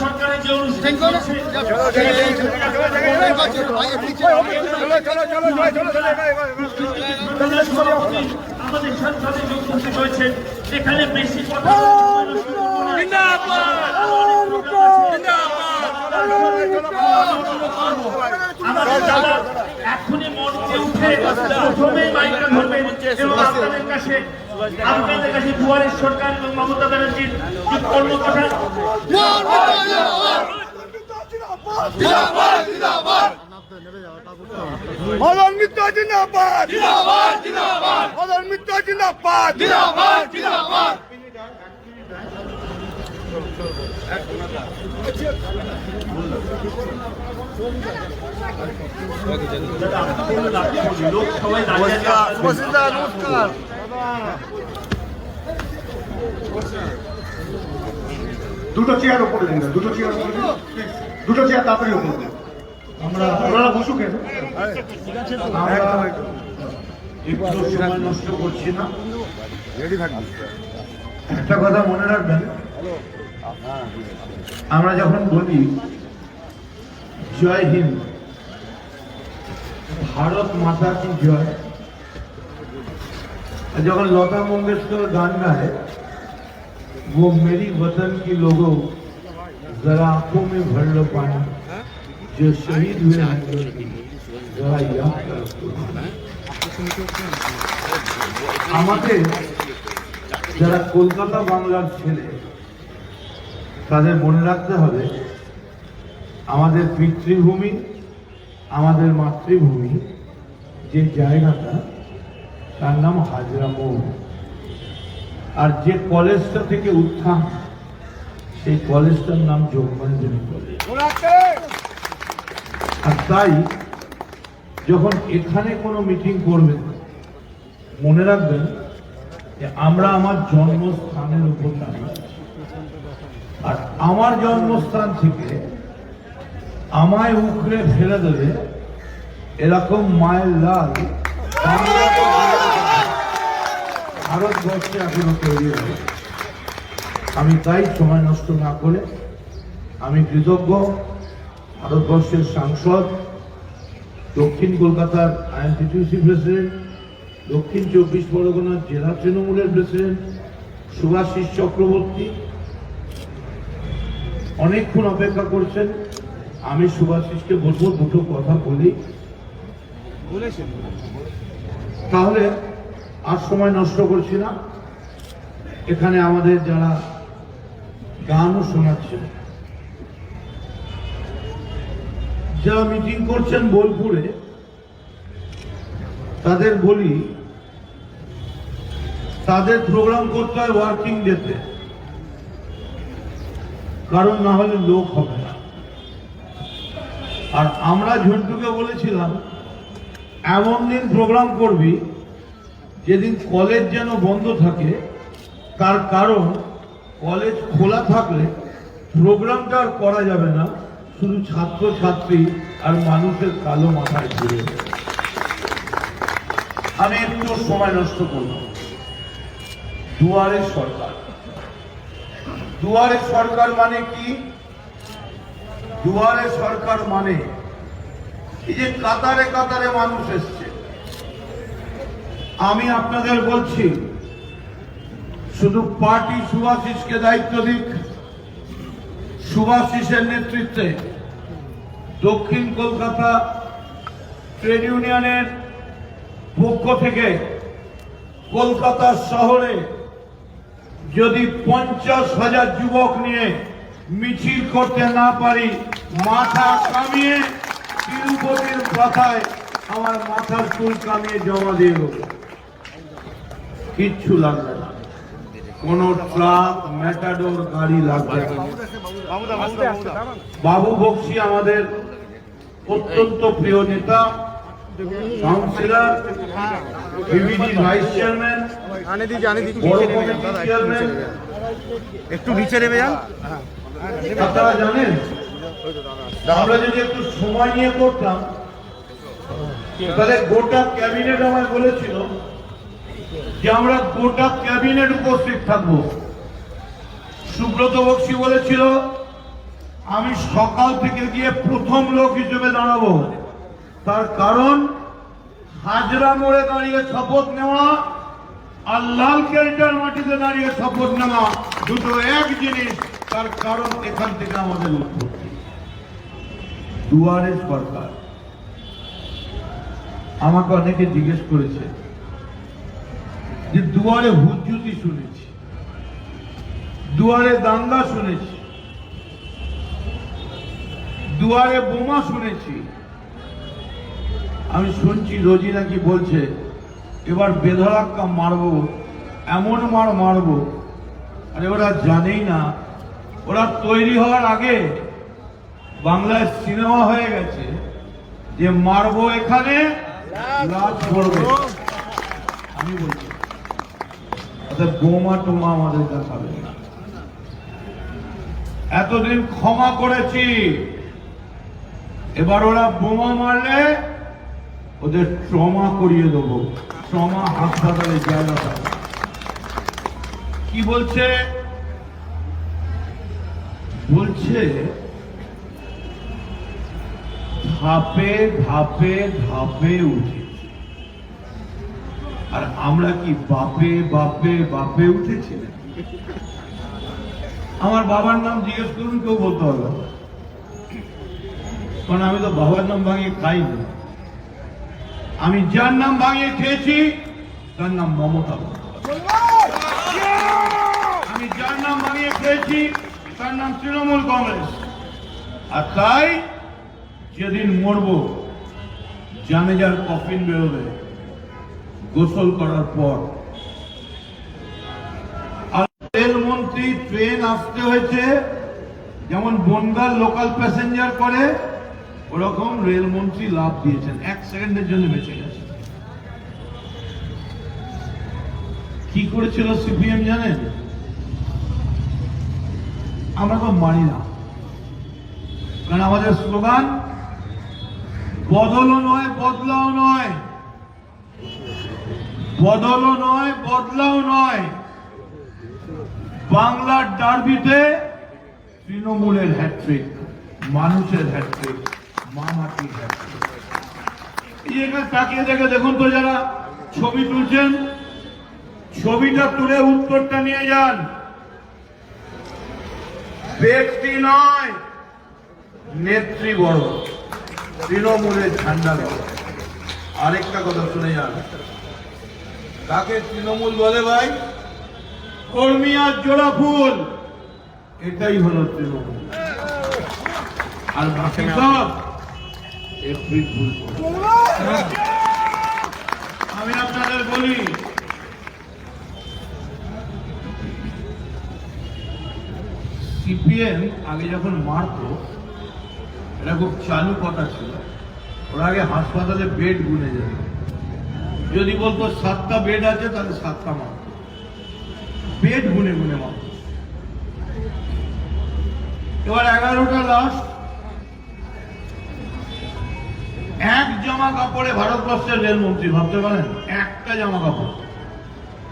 সরকারের যে অনুষ্ঠান আমাদের সংসদে যোগ করতে হয়েছে, এখানে বেশি কথা এখনই মঞ্চে উঠে প্রথমেই মাইকটা ধরবেন এবং আপনাদের কাছে দুয়ারের সরকার এবং মমতা ব্যানার্জির যে কর্মকর্তা দুটো চেয়ার উপরে দিন, দুটো চেয়ার উপরে দিন, দুটো চেয়ার তাড়াতাড়ি উপরে দিন। আমরা বসুক, একটু সময় নষ্ট করছি না। একটা কথা মনে রাখবেন, আমরা যখন বলি জয় হিন্দ, ভারত মাতা কি জয়, যখন লতা মঙ্গেশকর গান গায় वो मेरी वतन की लोगों जरा आंखों में भर लो पानी जो शहीद हुए हैं जरा याद करो। আমাদের যারা কলকাতা বাংলার ছেলে তাদের মনে রাখতে হবে আমাদের পিতৃভূমি, আমাদের মাতৃভূমি যে জায়গাটা তার নাম হাজরা মোড়, আর যে কলেজটা থেকে উত্থান সেই কলেজটার নাম যোগবঞ্জনী কলেজ। আর তাই যখন এখানে কোনো মিটিং করবেন মনে রাখবেন যে আমরা আমার জন্মস্থানের উপর দাঁড়িয়ে, আর আমার জন্মস্থান থেকে আমায় উখড়ে ফেলে দেবে এরকম মায়ের লাল ভারতবর্ষে এখনো তৈরি হবে। আমি তাই সময় নষ্ট না করে আমি কৃতজ্ঞ ভারতবর্ষের সাংসদ, দক্ষিণ কলকাতার আইএনটিটিউসি প্রেসিডেন্ট, দক্ষিণ 24 পরগনার জেলা তৃণমূলের প্রেসিডেন্ট সুভাষিস চক্রবর্তী অনেকক্ষণ অপেক্ষা করছেন। আমি সুভাষিসকে বলবো দুটো কথা বলি, তাহলে আর সময় নষ্ট করছি না। এখানে আমাদের যারা গানও শোনাচ্ছেন, যারা মিটিং করছেন বোলপুরে, তাদের বলি তাদের প্রোগ্রাম করতে হয় ওয়ার্কিং ডেতে, কারণ না হলে লোক হবে না। আর আমরা ঝন্টুকে বলেছিলাম এমন দিন প্রোগ্রাম করবি যেদিন কলেজ যেন বন্ধ থাকে, তার কারণ কলেজ খোলা থাকলে প্রোগ্রামটা আর করা যাবে না, শুধু ছাত্র ছাত্রী আর মানুষের কালো মাথায় ঘুরে। আমি একটু সময় নষ্ট করব। দুয়ারে সরকার, দুয়ারে সরকার মানে কি? দুয়ারে সরকার মানে এই যে কাতারে কাতারে মানুষ এসছে, আমি আপনাদের বলছি শুধু পার্টি সুভাষিসকে দায়িত্ব দিক। সুভাষিসের নেতৃত্বে দক্ষিণ কলকাতা ট্রেড ইউনিয়নের পক্ষ থেকে কলকাতা শহরে যদি 50,000 যুবক নিয়ে মিছিল করতে না পারি, মাথা কামিয়ে তিরুপতির কথায় আমার মাথার চুল কামিয়ে জমা দিয়ে দেবো, কিচ্ছু লাগবে না, কোন ট্রাক ম্যাটাডোর গাড়ি লাগবে না। বাবু বক্সি আমাদের অত্যন্ত প্রিয় নেতা, কাউন্সিলর, ভিভিডি ভাইস চেয়ারম্যান, চেয়ারম্যান, একটু নিচে নেমে যান। আপনারা জানেন আমরা যদি একটু সময় নিয়ে করতাম তাহলে গোটা ক্যাবিনেট আমায় বলেছিল যে আমরা গোটা ক্যাবিনেট উপস্থিত থাকবো। সুব্রত বক্সি বলেছিল আমি সকাল থেকে গিয়ে প্রথম লোক হিসেবে দাঁড়াবো। তার কারণ হাজরা মোড়ে দাঁড়িয়ে শপথ নেওয়া আর লালকেল্লার মাটিতে দাঁড়িয়ে শপথ নেওয়া দুটো এক জিনিস। তার কারণ এখান থেকে আমাদের উৎপত্তি। দুয়ারে সরকার। আমাকে অনেকে জিজ্ঞেস করেছে যে দুয়ারে হুজ্জুতি শুনেছি, দুয়ারে দাঙ্গা শুনেছি, দুয়ারে বোমা শুনেছি। আমি শুনছি রোজি নাকি বলছে এবার বেধড়াক্কা মারবো, এমন মার মারবো। আরে ওরা জানেই না, ওরা তৈরি হওয়ার আগে বাংলায় সিনেমা হয়ে গেছে যে মারবো এখানে, লাশ পড়বে। আমি বলছি অর্থাৎ বোমা টোমা আমাদের দেখাবে না। এতদিন ক্ষমা করেছি, এবার ওরা বোমা মারলে ওদের ট্রমা করিয়ে দেবো। ট্রমা হাসপাতালে জায়গা পাবে। কি বলছে? বলছে ধাপে ধাপে ধাপে উঠেছি। আর আমরা কি বাপে বাপে বাপে উঠেছি? আমার বাবার নাম জিজ্ঞেস করুন, কেউ বলতে হবে, কারণ আমি তো বাবার নাম ভাঙিয়ে খাইনি। আমি যার নাম ভাঙিয়ে খেয়েছি তার নাম মমতা বন্দ্যোপাধ্যায়। আমি যার নাম ভাঙিয়ে খেয়েছি তার নাম তৃণমূল কংগ্রেস। আর তাই যেদিন মরব, জানেজার কফিন বেরোবে গোসল করার পর। আর রেলমন্ত্রী ট্রেন আসতে হয়েছে যেমন বনগাঁ লোকাল প্যাসেঞ্জার করে, ওরকম রেলমন্ত্রী লাভ দিয়েছেন, 1 সেকেন্ডের জন্য বেঁচে গেছে। কি করেছিল সিপিএম জানেন? আমরা তো মানি না, কারণ আমাদের স্লোগান বদলও নয় বদলাও নয়, বদলও নয় বদলাও নয়। বাংলার ডার্বিতে তৃণমূলের হ্যাট্রিক, মানুষের হ্যাট্রিক, মামাটির হ্যাট্রিক। এই এখানে তাকিয়ে দেখে দেখুন তো, যারা ছবি তুলছেন ছবিটা তুলে উত্তরটা নিয়ে যান। ব্যক্তি নয়, নেত্রী বড়, তৃণমূলের ঝান্ডা বড়। আরেকটা কথা শুনে যান, কাকে তৃণমূল বলে ভাই? কর্মী আর জোড়া ফুল, এটাই হলো তৃণমূল। আর বাকি সব এপ্রিল ফুল। আমি আপনাদের বলি, সিপিএম আগে যখন মারতো, এটা খুব চালু কথা ছিল, ওরা আগে হাসপাতালে বেড গুনে যেত। যদি বলতো 7টা বেড আছে তাহলে 7টা মারত, বেড গুনে গুনে মারত। এবার 11টা লাশ এক জামা কাপড়ে ভারতবর্ষের রেলমন্ত্রী, ভাবতে পারেন? একটা জামা কাপড়,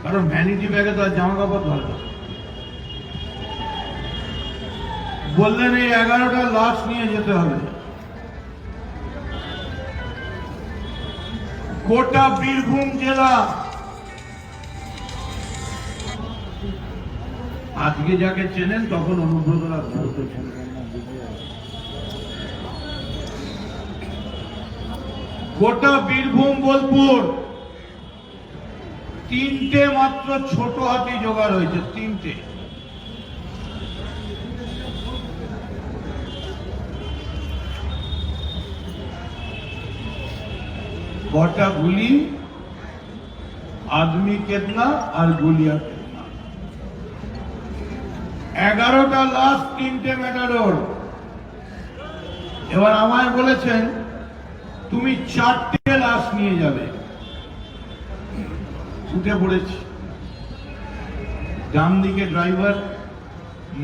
কারণ ভ্যানিটি ব্যাগে তো আর জামা কাপড় ধরে না। বললেন এই 11টা লাশ নিয়ে যেতে হবে। গোটা বীরভূম জেলা, আজকে যাকে চেনেন তখন অনুব্রতরা ধরত ছিল। গোটা বীরভূম বোলপুর 3টে মাত্র ছোট হাতি জোগাড় হয়েছে, 3টে। কটা গুলি, आदमी कितना और गुलिया कितना। 11টা লাশ, 3টে মেটাডোর। এবার আমায় বলেছেন তুমি 4টে লাশ নিয়ে যাবে। উঠে পড়েছি, ডান দিকে ড্রাইভার,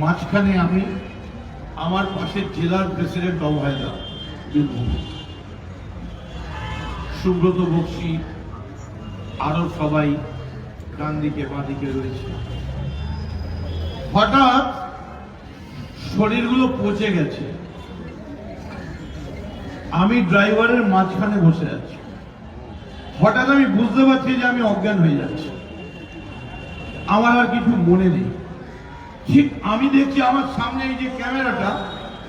মাঝখানে আমি, আমার পাশে জেলার প্রেসিডেন্ট অভয়দা, বীরভূম, সুব্রত বক্সি, আরো সবাই ডান দিকে বাঁ দিকে রয়েছে। হঠাৎ শরীরগুলো পচে গেছে। আমি ড্রাইভারের মাঝখানে বসে আছি, হঠাৎ আমি বুঝতে পারছি যে আমি অজ্ঞান হয়ে যাচ্ছি, আমার আর কিছু মনে নেই। ঠিক আমি দেখছি আমার সামনে এই যে ক্যামেরাটা,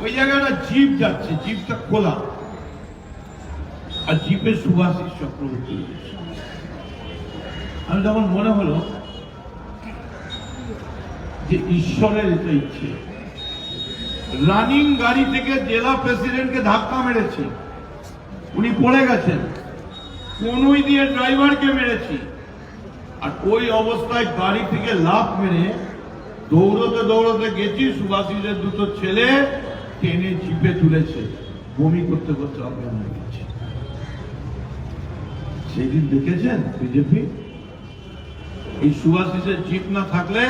ওই জায়গায় একটা জিপ যাচ্ছে, জিপটা খোলা, আর জিপের সুভাষিস চক্রবর্তী রয়েছে। আমি তখন মনে হলো যে ঈশ্বরের এটা ইচ্ছে। রানিং গাড়ি থেকে জেলা প্রেসিডেন্টকে ধাক্কা মেরেছি, উনি পড়ে গেছেন, কোনই দিয়ে ড্রাইভারকে মেরেছি, আর ওই অবস্থায় গাড়ি থেকে লাফ মেরে দৌড়তে দৌড়তে গেছি, সুভাষিসের দুটো ছেলে টেনে জিপে তুলেছে, বমি করতে করতে অজ্ঞান হয়ে গেছে। সেদিন দেখেছেন বিজেপি, এই সুভাষিসের জিপ না থাকলে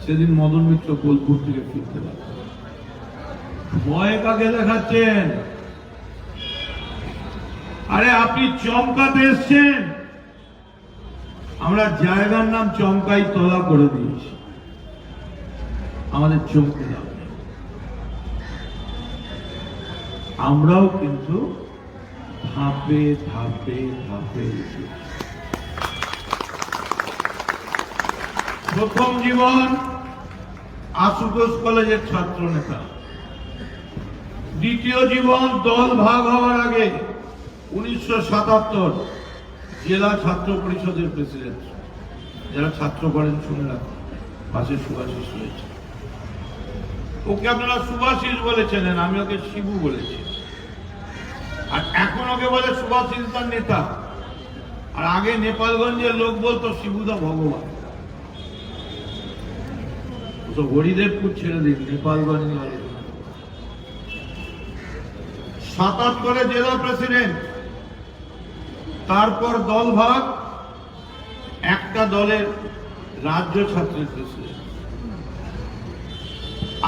সেদিন মদন মিত্র বোলপুর থেকে ফিরতে পারত। ভয় কাকে দেখাচ্ছেন? আরে আপনি চমকাতে এসছেন, আমরা জায়গার নাম চমকাই তলা করে দিয়েছি, আমাদের চমকে দাও। আমরাও কিন্তু ধাপে ধাপে ধাপে প্রথম জীবন আশুতোষ কলেজের ছাত্র নেতা, দ্বিতীয় জীবন দল ভাগ হওয়ার আগে 1977 জেলা ছাত্র পরিষদের প্রেসিডেন্ট। যারা ছাত্র করেন শুনে রাখুন, পাশে সুভাষিস রয়েছে, ওকে আপনারা সুভাষিস বলেছেন, আমি ওকে শিবু বলেছি, আর এখন ওকে বলে সুভাষিস তার নেতা। আর আগে নেপালগঞ্জের লোক বলতো শিবুদা ভগবান। তো হরিদেবপুর ছেড়ে দিন, নেপালগঞ্জ 77 জেলা প্রেসিডেন্ট, তারপর দল ভাগ, একটা দলের রাজ্য ছাত্রের প্রেসিডেন্ট,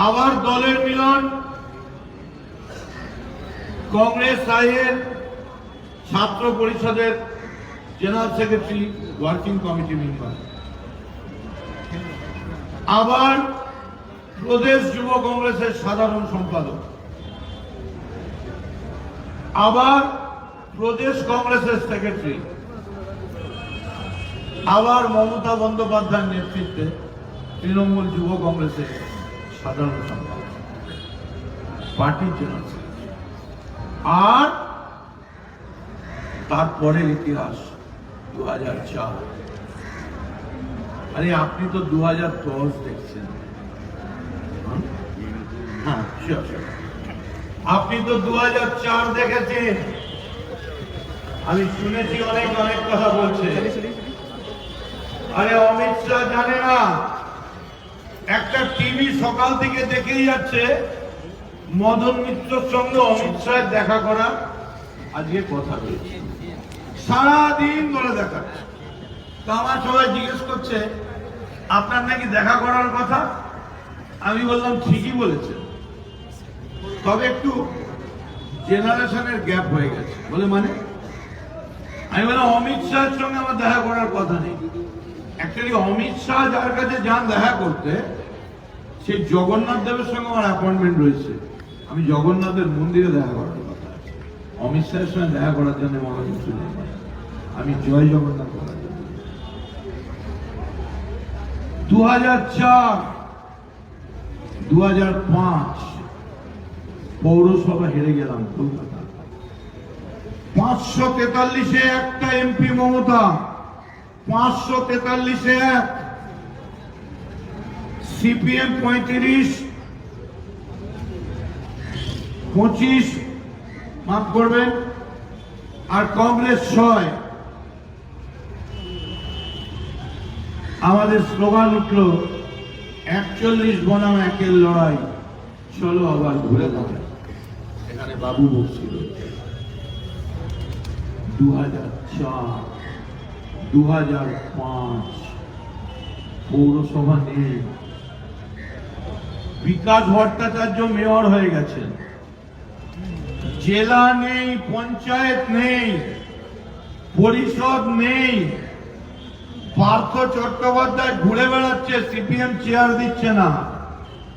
আবার দলের মিলন, কংগ্রেস রায়ের ছাত্র পরিষদের general secretary, working committee member, আবার প্রদেশ যুব কংগ্রেসের সাধারণ সম্পাদক, আবার প্রদেশ কংগ্রেসের সেক্রেটারি, আবার মমতা বন্দ্যোপাধ্যায়ের নেতৃত্বে তৃণমূল যুব কংগ্রেসের সাধারণ সম্পাদক, পার্টির জেনারেল সেক্রেটারি। আর তারপরের ইতিহাস 2004। আরে আপনি তো 2010 দেখছেন, হ্যাঁ আপনি তো 2004 দেখেছেন। আমি শুনেছি অনেক অনেক কথা বলছে। আরে অমিত শাহ জানে না, একটা টিভি সকাল থেকে দেখেই যাচ্ছে মদন মিত্রর সঙ্গে অমিত শাহের দেখা করা, আজকে কথা বলছে, সারাদিন ধরে দেখাচ্ছে। তো আমার সবাই জিজ্ঞেস করছে আপনার নাকি দেখা করার কথা। আমি বললাম ঠিকই বলেছে, তবে একটু জেনারেশনের গ্যাপ হয়ে গেছে। বলে মানে? আমি বললাম অমিত শাহের সঙ্গে আমার দেখা করার কথা নেই। অ্যাকচুয়ালি অমিত শাহ যার কাছে যান দেখা করতে, সেই জগন্নাথ দেবের সঙ্গে আমার অ্যাপয়েন্টমেন্ট রয়েছে। আমি জগন্নাথের মন্দিরে দেখা করার কথা আছে, অমিত শাহের সঙ্গে দেখা করার জন্য আমার কিছু নেই। আমি জয় জগন্নাথ করার জন্য 2004, 2005 পৌরসভা হেরে গেলাম কলকাতা। 543-এ একটা এমপি মমতা, 543-এ 1, সিপিএম 35, 25 মাফ করবেন, আর কংগ্রেস 6। আমাদের স্লোগান উঠল 41 বনাম 1-এর লড়াই, চলো আবার ঘুরে দাঁড়ায়। এখানে বাবু বসছিল। 2004, 2005 পৌরসভা নেই, বিকাশ ভট্টাচার্য মেয়র হয়ে গেছেন, জেলা নেই, পঞ্চায়েত নেই, পরিষদ নেই, পার্থ চট্টোপাধ্যায় ঘুরে বেড়াচ্ছে, সিপিএম চেয়ার দিচ্ছে না।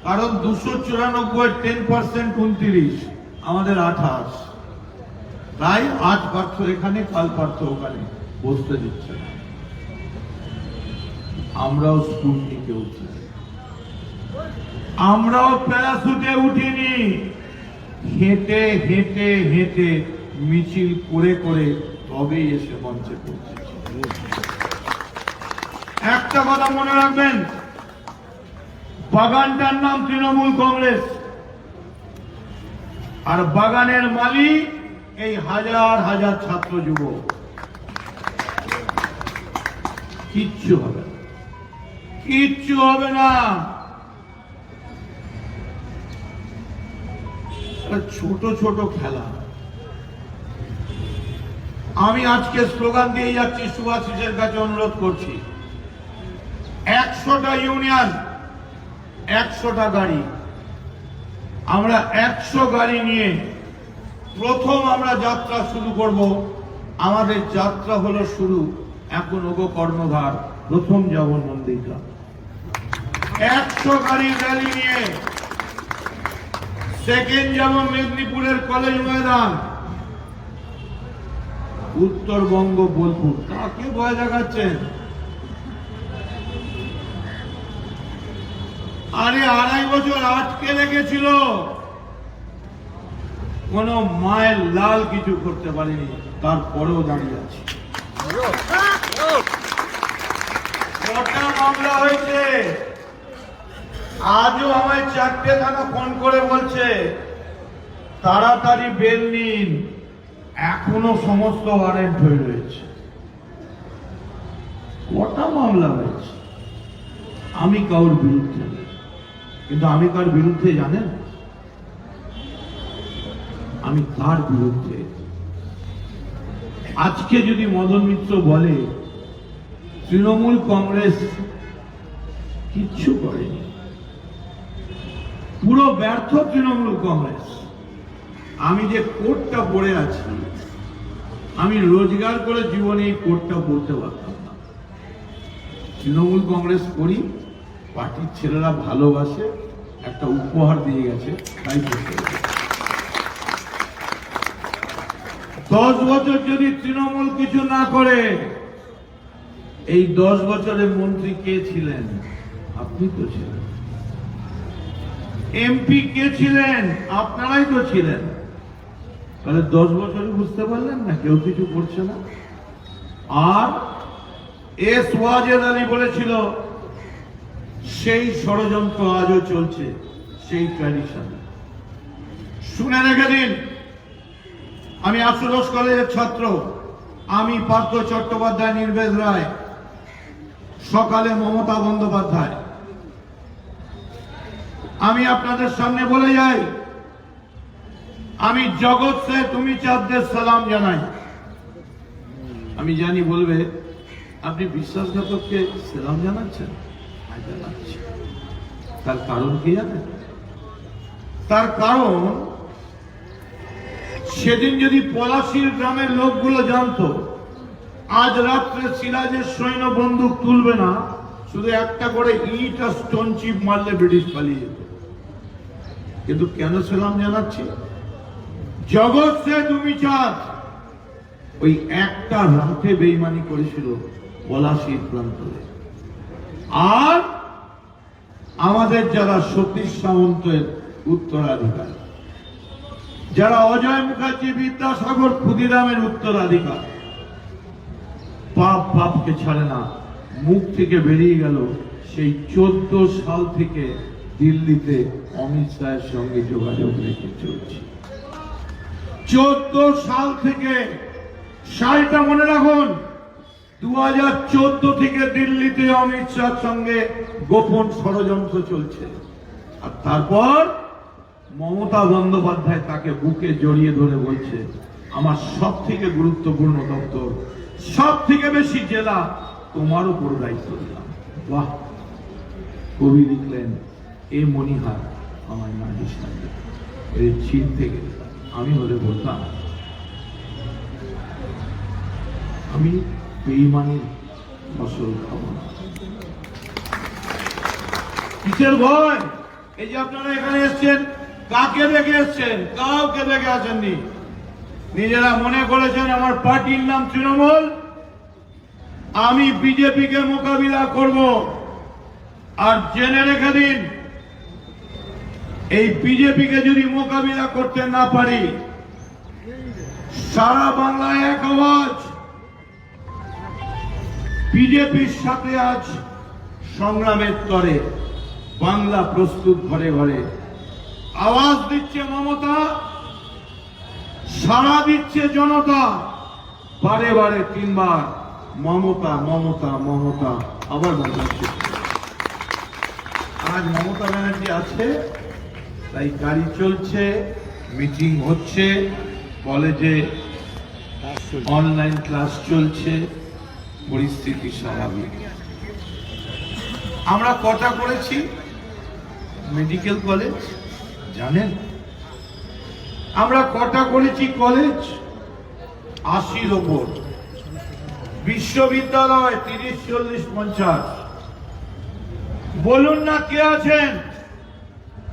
কারণ 294 10% 29, আমাদের 28, তাই আজ পার্থ এখানে, কাল পার্থ ওখানে বসতে দিচ্ছে না। আমরাও স্কুটিতে উঠি, আমরাও প্যারাসুটে উঠিনি, হেঁটে হেঁটে হেঁটে মিছিল করে করে তবেই এসে মঞ্চে পৌঁছেছি। একটা কথা মনে রাখবেন, বাগানটার নাম তৃণমূল কংগ্রেস, আর বাগানের মালিক এই হাজার হাজার ছাত্র যুবক। কিচ্ছু হবে না, কিচ্ছু হবে না। ছোট ছোট খেলা। আমি আজকে স্লোগান দিয়ে যাচ্ছি, সুভাষিসের কাছে অনুরোধ করছি, 100টা ইউনিয়ন, 100টা গাড়ি, আমরা 100 গাড়ি নিয়ে প্রথম আমরা যাত্রা শুরু করব। আমাদের যাত্রা হলো শুরু এখন ওগো কর্ণধার, প্রথম যাব নন্দীগ্রাম। 100 গাড়ি র্যালি নিয়ে সেকেন্ড যাব মেদিনীপুরের কলেজ ময়দান, উত্তরবঙ্গ বোলপুর। কাকে ভয় দেখাচ্ছেন? আরে 2.5 বছর আটকে রেখেছিল, কোন মায়ের লাল কিছু করতে পারেনি, তারপরেও দাঁড়িয়ে আছে। কটা মামলা হয়েছে? আজও আমায় 4টে থানা ফোন করে বলছে তাড়াতাড়ি বেল নিন, এখনো সমস্ত ওয়ারেন্ট হয়ে রয়েছে। কটা মামলা হয়েছে? আমি কারোর বিরুদ্ধে, কিন্তু আমি কার বিরুদ্ধে জানেন? আমি তার বিরুদ্ধে। আজকে যদি মদন মিত্র বলে তৃণমূল কংগ্রেস কিচ্ছু করেনি, পুরো ব্যর্থ তৃণমূল কংগ্রেস, আমি যে কোটটা পড়ে আছি, আমি রোজগার করে জীবনে এই কোটটা পড়তে পারতাম না। তৃণমূল কংগ্রেস করি, পার্টির ছেলেরা ভালোবাসে, একটা উপহার দিয়ে গেছে, তাই করতে হবে। 10 বছর যদি তৃণমূল কিছু না করে, এই 10 বছরের মন্ত্রী কে ছিলেন? আপনি তো ছিলেন। এমপি কে ছিলেন? আপনারাই তো ছিলেন। তাহলে 10 বছরে বুঝতে পারলেন না কেউ কিছু করছে না। আর এস ওয়াজেদ আলী বলেছিল, সেই ষড়যন্ত্র আজও চলছে, সেই ট্র্যাডিশন। শুনে রেখে দিন, আমি আশুতোষ কলেজের ছাত্র, আমি পার্থ চট্টোপাধ্যায়, নির্বেদ রায়, সকালে মমতা বন্দ্যোপাধ্যায়। আমি আপনাদের সামনে বলে যাই, আমি জগৎ সে তুমি চাঁদদের সালাম জানাই। আমি জানি বলবে আপনি বিশ্বাসঘাতককে সালাম জানাচ্ছেন। জানাচ্ছি, তার কারণ কি জানেন? তার কারণ সেদিন যদি পলাশীর গ্রামের লোকগুলো জানতো আজ রাত্রে সিরাজের সৈন্য বন্দুক তুলবে না, শুধু একটা করে ইট আর স্টোন চিপ মারলে ব্রিটিশ পালিয়ে যেত। কিন্তু কেন সালাম জানাচ্ছি? জগৎ সে তুমি চাঁদ ওই একটা রাতে বেইমানি করেছিল পলাশীর প্রান্তরে। আর আমাদের যারা সতীশ সামন্তের উত্তরাধিকার, যারা অজয় মুখার্জি, বিদ্যাসাগর, ক্ষুদিরামের উত্তরাধিকার, পাপ পাপকে ছাড়ে না, মুখ থেকে বেরিয়ে গেল সেই 14 সাল থেকে দিল্লিতে অমিত শাহের সঙ্গে যোগাযোগ রেখে চলছে। 14 সাল থেকে, সালটা মনে রাখুন, 2014 থেকে দিল্লিতে অমিত শাহের সঙ্গে গোপন ষড়যন্ত্র চলছে। আর তারপর মমতা বন্দ্যোপাধ্যায় তাকে বুকে জড়িয়ে ধরে বলছে, আমার সব থেকে গুরুত্বপূর্ণ দপ্তর, সব থেকে বেশি জেলা তোমার উপর দায়িত্ব দিলাম। বাহ! কবি লিখলেন, এ মনিহার আমার না হিসাবে ছিন থেকে। আমি হলে বলতাম, আমি বেঈমানির ফসল খাবো না। কিসের ভয়? এই যে আপনারা এখানে এসছেন, কাকে দেখে এসছেন? কাউকে দেখে আসেননি। নিজেরা মনে করেছেন আমার পার্টির নাম তৃণমূল, আমি বিজেপিকে মোকাবিলা করব। আর জেনে রেখে দিন, এই বিজেপিকে যদি মোকাবিলা করতে না পারি, সারা বাংলায় এক আওয়াজ, বিজেপির সাথে আজ সংগ্রামের তরে বাংলা প্রস্তুত। ঘরে ঘরে আওয়াজ দিচ্ছে মমতা, সাড়া দিচ্ছে জনতা, বারে বারে 3 বার মমতা মমতা মমতা আবার বলছে। আজ মমতা ব্যানার্জি আছে, তাই গাড়ি চলছে, মিটিং হচ্ছে, কলেজে অনলাইন ক্লাস চলছে, পরিস্থিতি স্বাভাবিক। আমরা কটা করেছি মেডিকেল কলেজ জানেন? আমরা কটা করেছি কলেজ? 80-র ওপর। বিশ্ববিদ্যালয় 30, 40, 50। বলুন না কে আছেন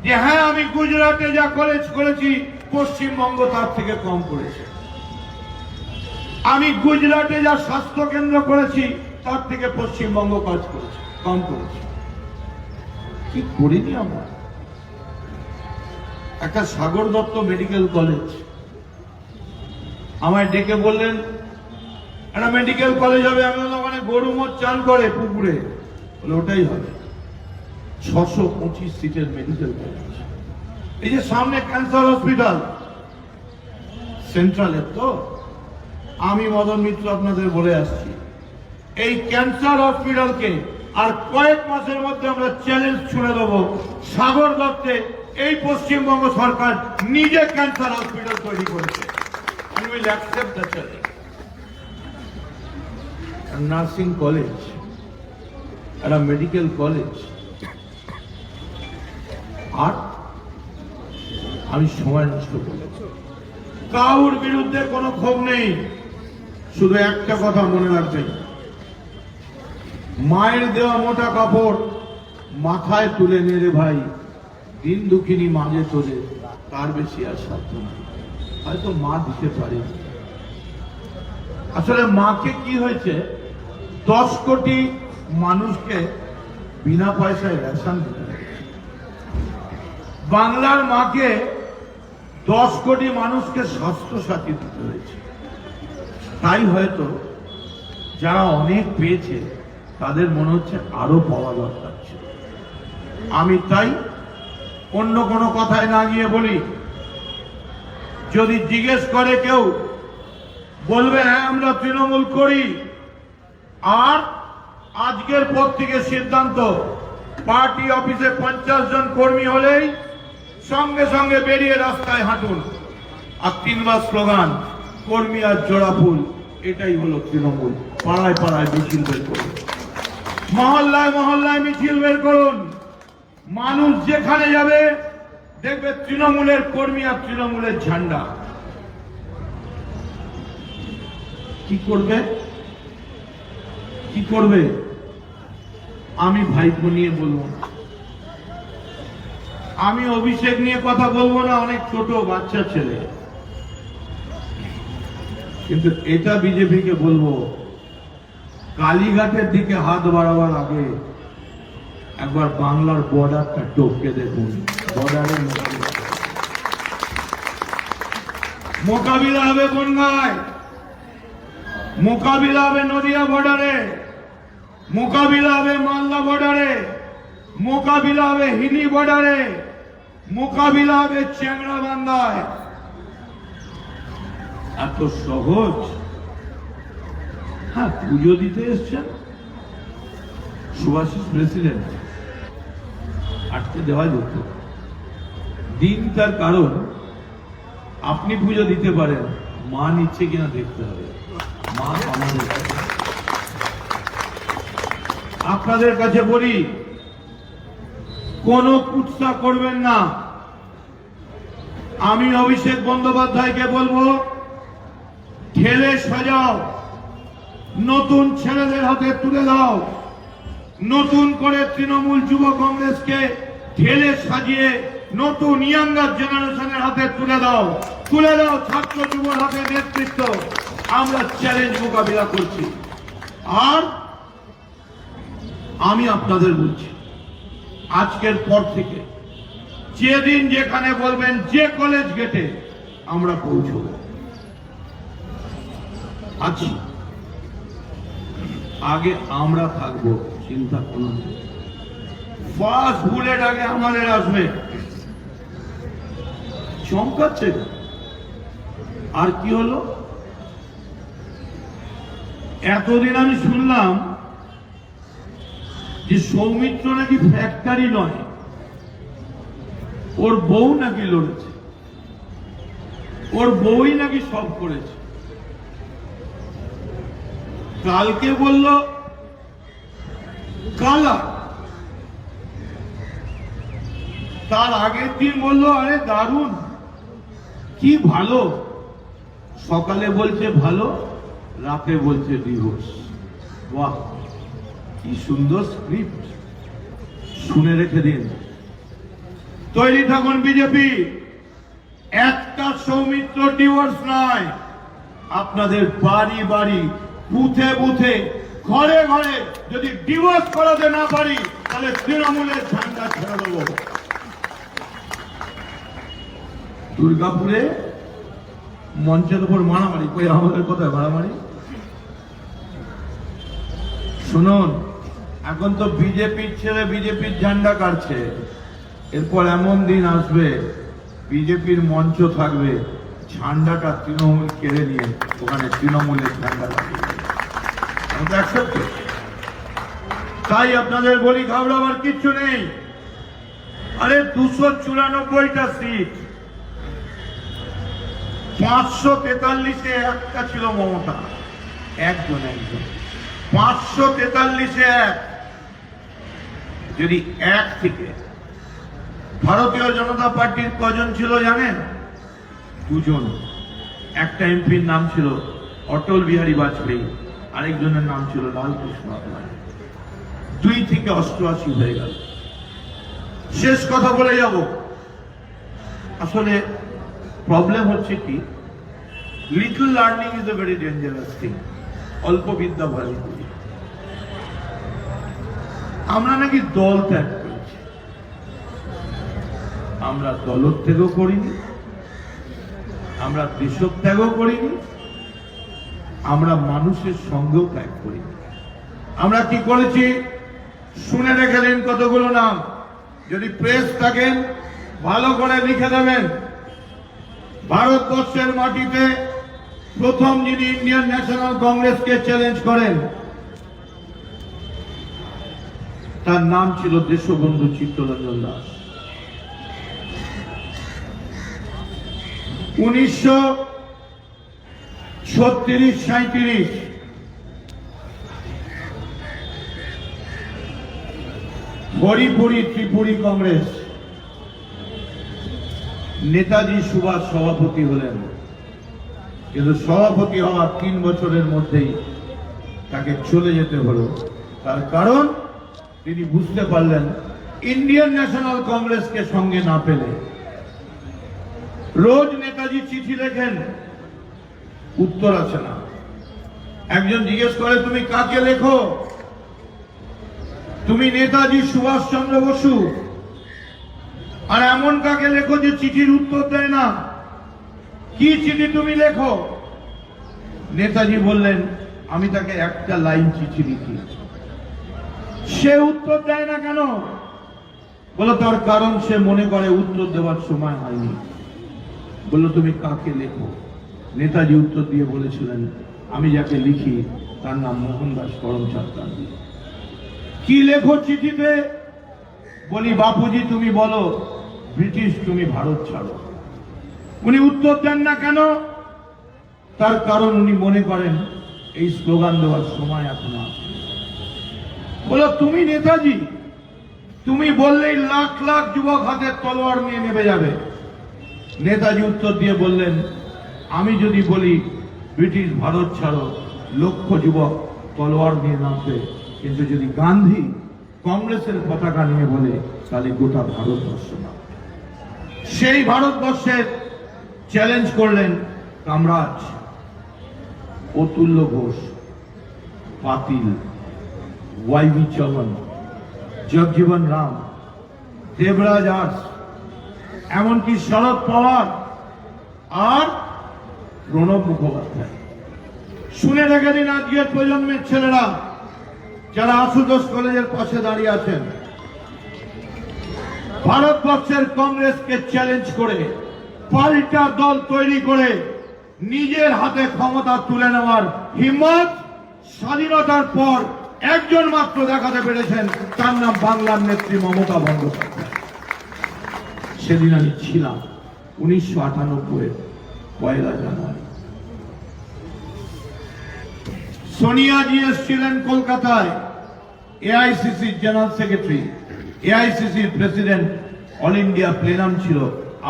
যে হ্যাঁ আমি গুজরাটে যা কলেজ করেছি পশ্চিমবঙ্গ তার থেকে কম করেছে। আমি গুজরাটে যা স্বাস্থ্য কেন্দ্র করেছি তার থেকে পশ্চিমবঙ্গ কাজ করেছে, কম করেছে। কি করিনি আমরা? একটা সাগর দত্ত মেডিকেল কলেজ আমায় ডেকে বললেন একটা মেডিকেল কলেজ হবে। আমি বললাম ওখানে গরু মোট চান করে পুকুরে, বলে ওটাই হবে। 625 সিটের মেডিকেল কলেজ। এই যে সামনে ক্যান্সার হসপিটাল সেন্ট্রালের, তো আমি মদন মিত্র আপনাদের বলে আসছি, এই ক্যান্সার হসপিটালকে আর কয়েক মাসের মধ্যে আমরা চ্যালেঞ্জ ছুড়ে দেবো, সাগর দত্তে এই পশ্চিমবঙ্গ সরকার নিজে ক্যান্সার হসপিটাল তৈরি করেছে। And we'll accept the challenge. Nursing college, একটা মেডিকেল কলেজ। আর আমি সময় নষ্ট করি, কারোর বিরুদ্ধে কোনো ক্ষোভ নেই, শুধু একটা কথা মনে রাখবেন, মায়ের দেওয়া মোটা কাপড় মাথায় তুলে নেড়ে ভাই, দিন দুঃখিনী মাঝে তোলে, তার বেশি আর সাধ্য নাই। হয়তো মা দিতে পারে। আসলে মাকে কি হয়েছে, 10 কোটি মানুষকে বিনা পয়সায় রেশন দিতে হয়েছে। বাংলার মাকে 10 কোটি মানুষকে স্বাস্থ্য সাথী দিতে হয়েছে। তাই হয়তো যারা অনেক পেয়েছে তাদের মনে হচ্ছে আরো পাওয়া দরকার ছিল। আমি তাই অন্য কোনো কথায় না গিয়ে বলি, যদি জিজ্ঞেস করে কেউ, বলবে হ্যাঁ আমরা তৃণমূল করি। আর আজকের পর থেকে সিদ্ধান্ত, পার্টি অফিসে 50 জন কর্মী হলেই সঙ্গে সঙ্গে বেরিয়ে রাস্তায় হাঁটুন, আর 3 বার স্লোগান, কর্মী আর জোড়া ফুল। এটাই হলো তৃণমূল। পাড়ায় পাড়ায় মিছিল বের করুন, মহল্লায় মহল্লায় মিছিল বের করুন। মানুষ যেখানে যাবে দেখবে তৃণমূলের কর্মী আর তৃণমূলের ঝান্ডা। কি করবে? কি করবে? আমি ভাইপো নিয়ে বলবো না, আমি অভিষেক নিয়ে কথা বলবো না, অনেক ছোট বাচ্চা ছেলে। কিন্তু এটা বিজেপিকে বলবো, কালীঘাটের দিকে হাত বাড়াবার আগে একবার বাংলার বর্ডারটা টপকে দেখুন। বর্ডারের মোকাবিলা হবে বনগাঁয়, মোকাবিলা হবে নদিয়া বর্ডারে, মোকাবিলা হবে মালদা বর্ডারে, মোকাবিলা হবে হিলি বর্ডারে, মোকাবিলা হবে চ্যাংড়াবান্ধায়। এত সহজ? হ্যাঁ, পুজো দিতে এসছেন, সুভাষিস প্রেসিডেন্ট, আটকে দেওয়া যেত। দিন তার কারণ, আপনি পুজো দিতে পারেন, মা নিচ্ছে কিনা দেখতে হবে। মা আমাদের আপনাদের কাছে বলি, কোনো কুৎসা করবেন না। আমি অভিষেক বন্দ্যোপাধ্যায়কে বলবো, ঠেলে সাজাও, নতুন ছেলেদের হাতে তুলে দাও, নতুন করে তৃণমূল যুব কংগ্রেসকে ঢেলে সাজিয়ে নতুন ইয়াঙ্গার জেনারেশনের হাতে তুলে দাও ছাত্র যুবর হাতে নেতৃত্ব। আমরা চ্যালেঞ্জ মোকাবিলা করছি। আর আমি আপনাদের বলছি, আজকের পর থেকে যেদিন যেখানে বলবেন, যে কলেজ গেটে আমরা পৌঁছব। আছি, আগে আমরা থাকবো, চিন্তা করুন। ফার্স্ট বুলেট আগে আমাদের আসবে। চমকাচ্ছে। আর কি হলো, এতদিন আমি শুনলাম যে সৌমিত্র নাকি ফ্যাক্টরি নয়, ওর বউ নাকি লড়েছে, ওর বউই নাকি সব করেছে। কালকে বলল কালা, তার আগের দিন বললো আরে দারুণ, কি ভালো। সকালে বলছে ভালো, রাতে বলছে ডিভোর্স। বাহ, কি সুন্দর স্ক্রিপ্ট। শুনে রেখে দিন। তৈরি থাকুন বিজেপি। একটা সৌমিত্র ডিভোর্স নয়, আপনাদের বাড়ি বাড়ি, বুথে বুথে, ঘরে ঘরে যদি ডিভোর্স করাতে না পারি, তাহলে তৃণমূলের ঝান্ডা ছেড়ে দেবো। দুর্গাপুরে মঞ্চের উপর মারামারি, কই আমাদের কোথায় মারামারি? শুনুন, এখন তো বিজেপির ছেলে বিজেপির ঝান্ডা কাটছে। এরপর এমন দিন আসবে, বিজেপির মঞ্চ থাকবে, ঝান্ডাটা তৃণমূল কেড়ে নিয়ে ওখানে তৃণমূলের ঝান্ডা লাগিয়ে। তাই আপনাদের বলি, ঘাবড়াবার কিচ্ছু নেই। আরে 294টা সিট, 543-এ একটা ছিল মমতা, একজন 543-এ এক। যদি এক থেকে ভারতীয় জনতা পার্টির কজন ছিল জানেন? 2 জন। একটা এমপির নাম ছিল অটল বিহারী বাজপেয়ী, আরেকজনের নাম ছিল লালকৃষ্ণ আদবানি। 2 থেকে 88 হয়ে গেল। শেষ কথা বলে যাব। আসলে প্রবলেম হচ্ছে কি, little learning is a very dangerous thing. অল্প বিদ্যা ভারী। আমরা নাকি দল ত্যাগ করেছি। আমরা দলত্যাগও করিনি, আমরা দেশত্যাগও করিনি, আমরা মানুষের সঙ্গেও ত্যাগ করিনি। আমরা কি করেছি শুনে রেখে দিন কতগুলো নাম। যদি প্রেস থাকেন ভালো করে লিখে দেবেন। ভারতবর্ষের মাটিতে প্রথম যিনি ইন্ডিয়ান ন্যাশনাল কংগ্রেসকে চ্যালেঞ্জ করেন, তার নাম ছিল দেশবন্ধু চিত্তরঞ্জন দাস। 1936-37 হরিপুরি ত্রিপুরী কংগ্রেস, নেতাজি সুভাষ সভাপতি হলেন। কিন্তু সভাপতি হওয়ার 3 বছরের মধ্যেই তাকে চলে যেতে হলো। তার কারণ তিনি বুঝতে পারলেন ইন্ডিয়ান ন্যাশনাল কংগ্রেসকে সঙ্গে না পেলে। রোজ নেতাজি চিঠি লেখেন, উত্তর আসে না। একজন জিজ্ঞেস করে তুমি কাকে লেখো? তুমি নেতাজি সুভাষচন্দ্র বসু। আর এমন কাকে লেখো যে চিঠির উত্তর দেয় না? কি চিঠি তুমি লেখো? নেতাজি বললেন আমি তাকে একটা লাইন চিঠি লিখি। সে উত্তর দেয় না কেন? বলো তার কারণ সে মনে করে উত্তর দেওয়ার সময় হয়নি। বললো তুমি কাকে লেখো? নেতাজি উত্তর দিয়ে বলেছিলেন আমি যাকে লিখি তার নাম মোহনদাস করমচাঁদ গান্ধী। কি লেখো চিঠিতে? বলি বাপুজি তুমি বলো ব্রিটিশ তুমি ভারত ছাড়ো। উনি উত্তর দেন না কেন? তার কারণ উনি মনে করেন এই স্লোগান দেওয়ার সময় এখন আছে। বলো তুমি নেতাজি, তুমি বললেই লাখ লাখ যুবক হাতে তলোয়ার নিয়ে নেমে যাবে। নেতাজি উত্তর দিয়ে বললেন আমি যদি বলি ব্রিটিশ ভারত ছাড়ো, লক্ষ যুবক তলোয়ার নিয়ে নামবে। কিন্তু যদি গান্ধী কংগ্রেসের পতাকা নিয়ে বলে তাহলে গোটা ভারতবর্ষ না। সেই ভারতবর্ষের চ্যালেঞ্জ করলেন কামরাজ, অতুল্য ঘোষ, পাতিল, ওয়াইভি চমন, জগজীবন রাম, দেবরাজ আর্স, এমনকি শরদ পাওয়ার আর প্রণব মুখোপাধ্যায়। শুনে রেখে দিন আজকের প্রজন্মের ছেলেরা যারা আশুতোষ কলেজের পাশে দাঁড়িয়ে আছেন, ভারতবর্ষের কংগ্রেসকে চ্যালেঞ্জ করে পাল্টা দল তৈরি করে নিজের হাতে ক্ষমতা তুলে নেওয়ার হিম্মত স্বাধীনতার পর একজন মাত্র দেখাতে পেরেছেন, তার নাম বাংলার নেত্রী মমতা বন্দ্যোপাধ্যায়। সেদিন আমি ছিলাম 1998 পয়লা জানুয়ারি। সোনিয়াজি এসেছিলেন কলকাতায়, এআইসিসি জেনারেল সেক্রেটারি, এআইসিসির প্রেসিডেন্ট, অল ইন্ডিয়া প্লেনাম ছিল,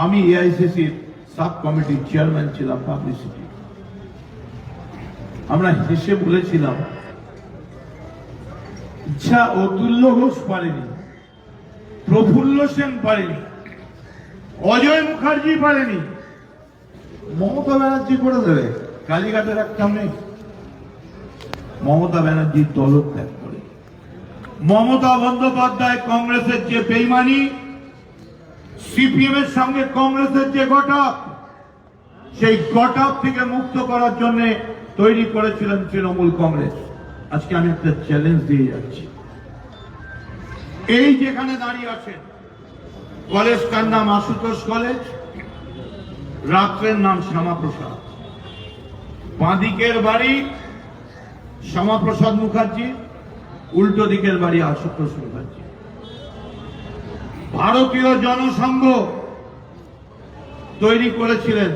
আমি এআইসিসির সাব কমিটির চেয়ারম্যান ছিলাম পাবলিসিটি। আমরা হেসে বলেছিলাম, ইচ্ছা অতুল্য ঘোষ পারেনি, প্রফুল্ল সেন পারেনি, অজয় মুখার্জি পারেনি, মমতা ব্যানার্জি করে দেবে। কালীঘাটের একটা মেয়ে মমতা ব্যানার্জির দলত্যাগ করে। মমতা বন্দ্যোপাধ্যায় কংগ্রেসের যে বেইমানি, সিপিএম এর সঙ্গে কংগ্রেসের যে গটক, সেই গটক থেকে মুক্ত করার জন্য তৈরি করেছিলেন তৃণমূল কংগ্রেস। আজকে আমি একটা চ্যালেঞ্জ দিয়ে যাচ্ছি, এই যেখানে দাঁড়িয়ে আছেন, কলেজটার নাম আশুতোষ কলেজ, রাত্রের নাম শ্যামাপ্রসাদ, বাঁদিকের বাড়ি শ্যামাপ্রসাদ মুখার্জি, উল্টো দিকের বাড়ি আশুতোষ মুখার্জি। ভারতীয় জনসংঘ তৈরি করেছিলেন,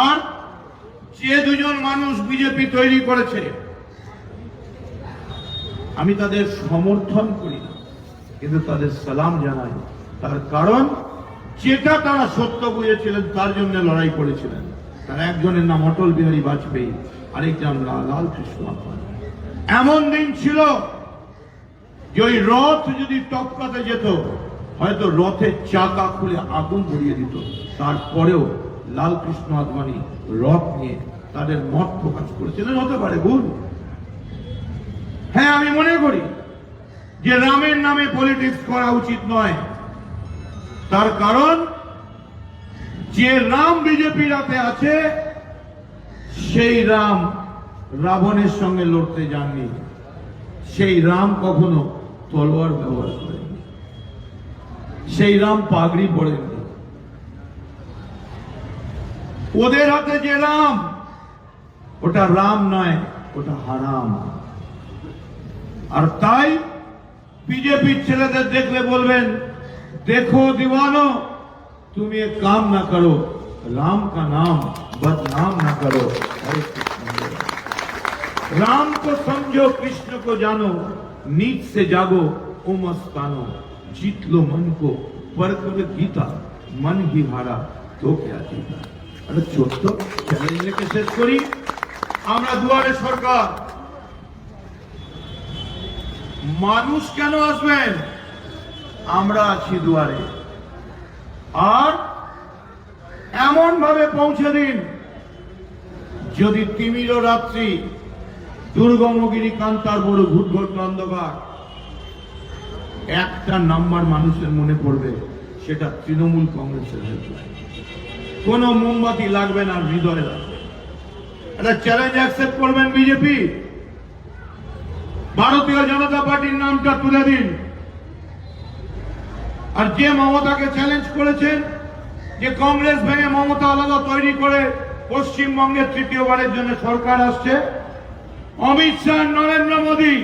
আর যে দুজন মানুষ বিজেপি তৈরি করেছে আমি তাদের সমর্থন করি না, কিন্তু তাদের সালাম জানাই। তার কারণ যেটা তারা সত্য বুঝেছিলেন তার জন্য লড়াই করেছিলেন। তার একজনের নাম অটল বিহারী বাজপেয়ী, আরেকজন লাল কৃষ্ণ আদবানি। এমন দিন ছিল যে ওই রথ যদি টপকাতে যেত, হয়তো রথের চাকা খুলে আগুন ধরিয়ে দিত, তারপরেও লাল কৃষ্ণ আদবানি রথ নিয়ে তাদের মত প্রকাশ করেছিলেন। হতে পারে ভুল, হ্যাঁ, আমি মনে করি যে রামের নামে পলিটিক্স করা উচিত নয়। তার কারণ যে রাম বিজেপির হাতে আছে, সেই রাম রাবণের সঙ্গে লড়তে যাননি, সেই রাম কখনো তলোয়ার ব্যবহার করেননি, সেই রাম পাগড়ি পড়েননি। ওদের হাতে যে রাম, ওটা রাম নয়, ওটা হারাম। আর তাই বিজেপির ছেলেদের দেখলে বলবেন, देखो दीवानो तुम ये काम ना करो, राम का नाम बदनाम ना करो। हरे कृष्ण। राम को समझो, कृष्ण को जानो, नीच से जागो ओ मस्तानो, जीत लो मन को पर कर गीता, मन ही हारा तो क्या जीता। अरे ছোট্ট চ্যালেঞ্জ লেখে শেষ করি। আমরা দুয়ারে সরকার, মানুষ কেন আসবেন? আমরা আছি দুয়ারে। আর এমন ভাবে পৌঁছে দিন, যদি তিমির রাত্রি, দুর্গমগিরি কান্তার বড় ঘুটঘট অন্ধকার, একটা নাম্বার মানুষের মনে পড়বে, সেটা তৃণমূল কংগ্রেসের হেল্পলাইন। কোন মোমবাতি লাগবে না, হৃদয় লাগবে। একটা চ্যালেঞ্জ অ্যাকসেপ্ট করবেন বিজেপি, ভারতীয় জনতা পার্টির নামটা তুলে দিন। আর যে মমতাকে চ্যালেঞ্জ করেছেন যে কংগ্রেস ভেঙে মমতা আলাদা তৈরি করে পশ্চিমবঙ্গের তৃতীয়বারের জন্য সরকার আসছে, অমিত শাহ, নরেন্দ্র মোদী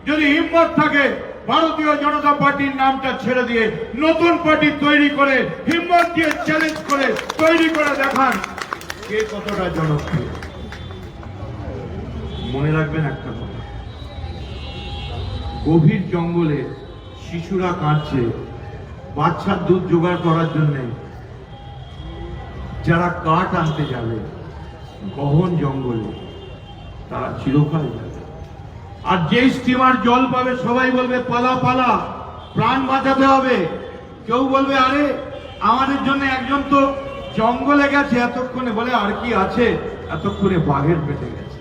যদি হিম্মত থাকে, ভারতীয় জনতা পার্টির নামটা ছেড়ে দিয়ে নতুন পার্টি তৈরি করে হিম্মত দিয়ে চ্যালেঞ্জ করে তৈরি করে দেখান কে কতটা জনপ্রিয়। মনে রাখবেন একটা কথা, গভীর জঙ্গলে শিশুরা কাঁদছে বাচ্চার দুধ জোগাড় করার জন্য, যারা কাঠ আনতে যাবে গহন জঙ্গলে, তারা চিরকাল যাবে। আর যে স্টিমার জল পাবে সবাই বলবে পালা পালা, প্রাণ বাঁচাতে হবে। কেউ বলবে আরে আমাদের জন্য একজন তো জঙ্গলে গেছে এতক্ষণে, বলে আর কি আছে, এতক্ষণে বাঘের পেটে গেছে।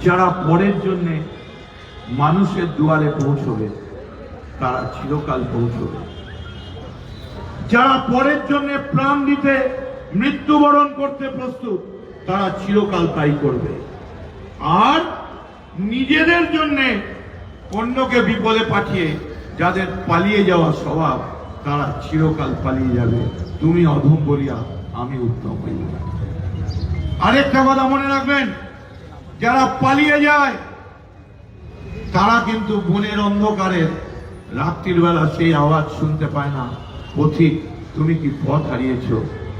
যারা পরের জন্য মানুষের দুয়ারে পৌঁছবে তারা চিরকাল পৌঁছবে। যারা পরের জন্য প্রাণ দিতে মৃত্যুবরণ করতে প্রস্তুত তারা চিরকাল তাই করবে। আর নিজেদের জন্য অন্যকে বিপদে পাঠিয়ে যাদের পালিয়ে যাওয়া স্বভাব তারা চিরকাল পালিয়ে যাবে। তুমি অধম বলিয়া আমি উত্তম হইব না। আরেকটা কথা মনে রাখবেন, যারা পালিয়ে যায় তারা কিন্তু বনের অন্ধকারে রাত্রির বেলা সেই আওয়াজ শুনতে পায় না, পথিক তুমি কি পথ হারিয়েছ,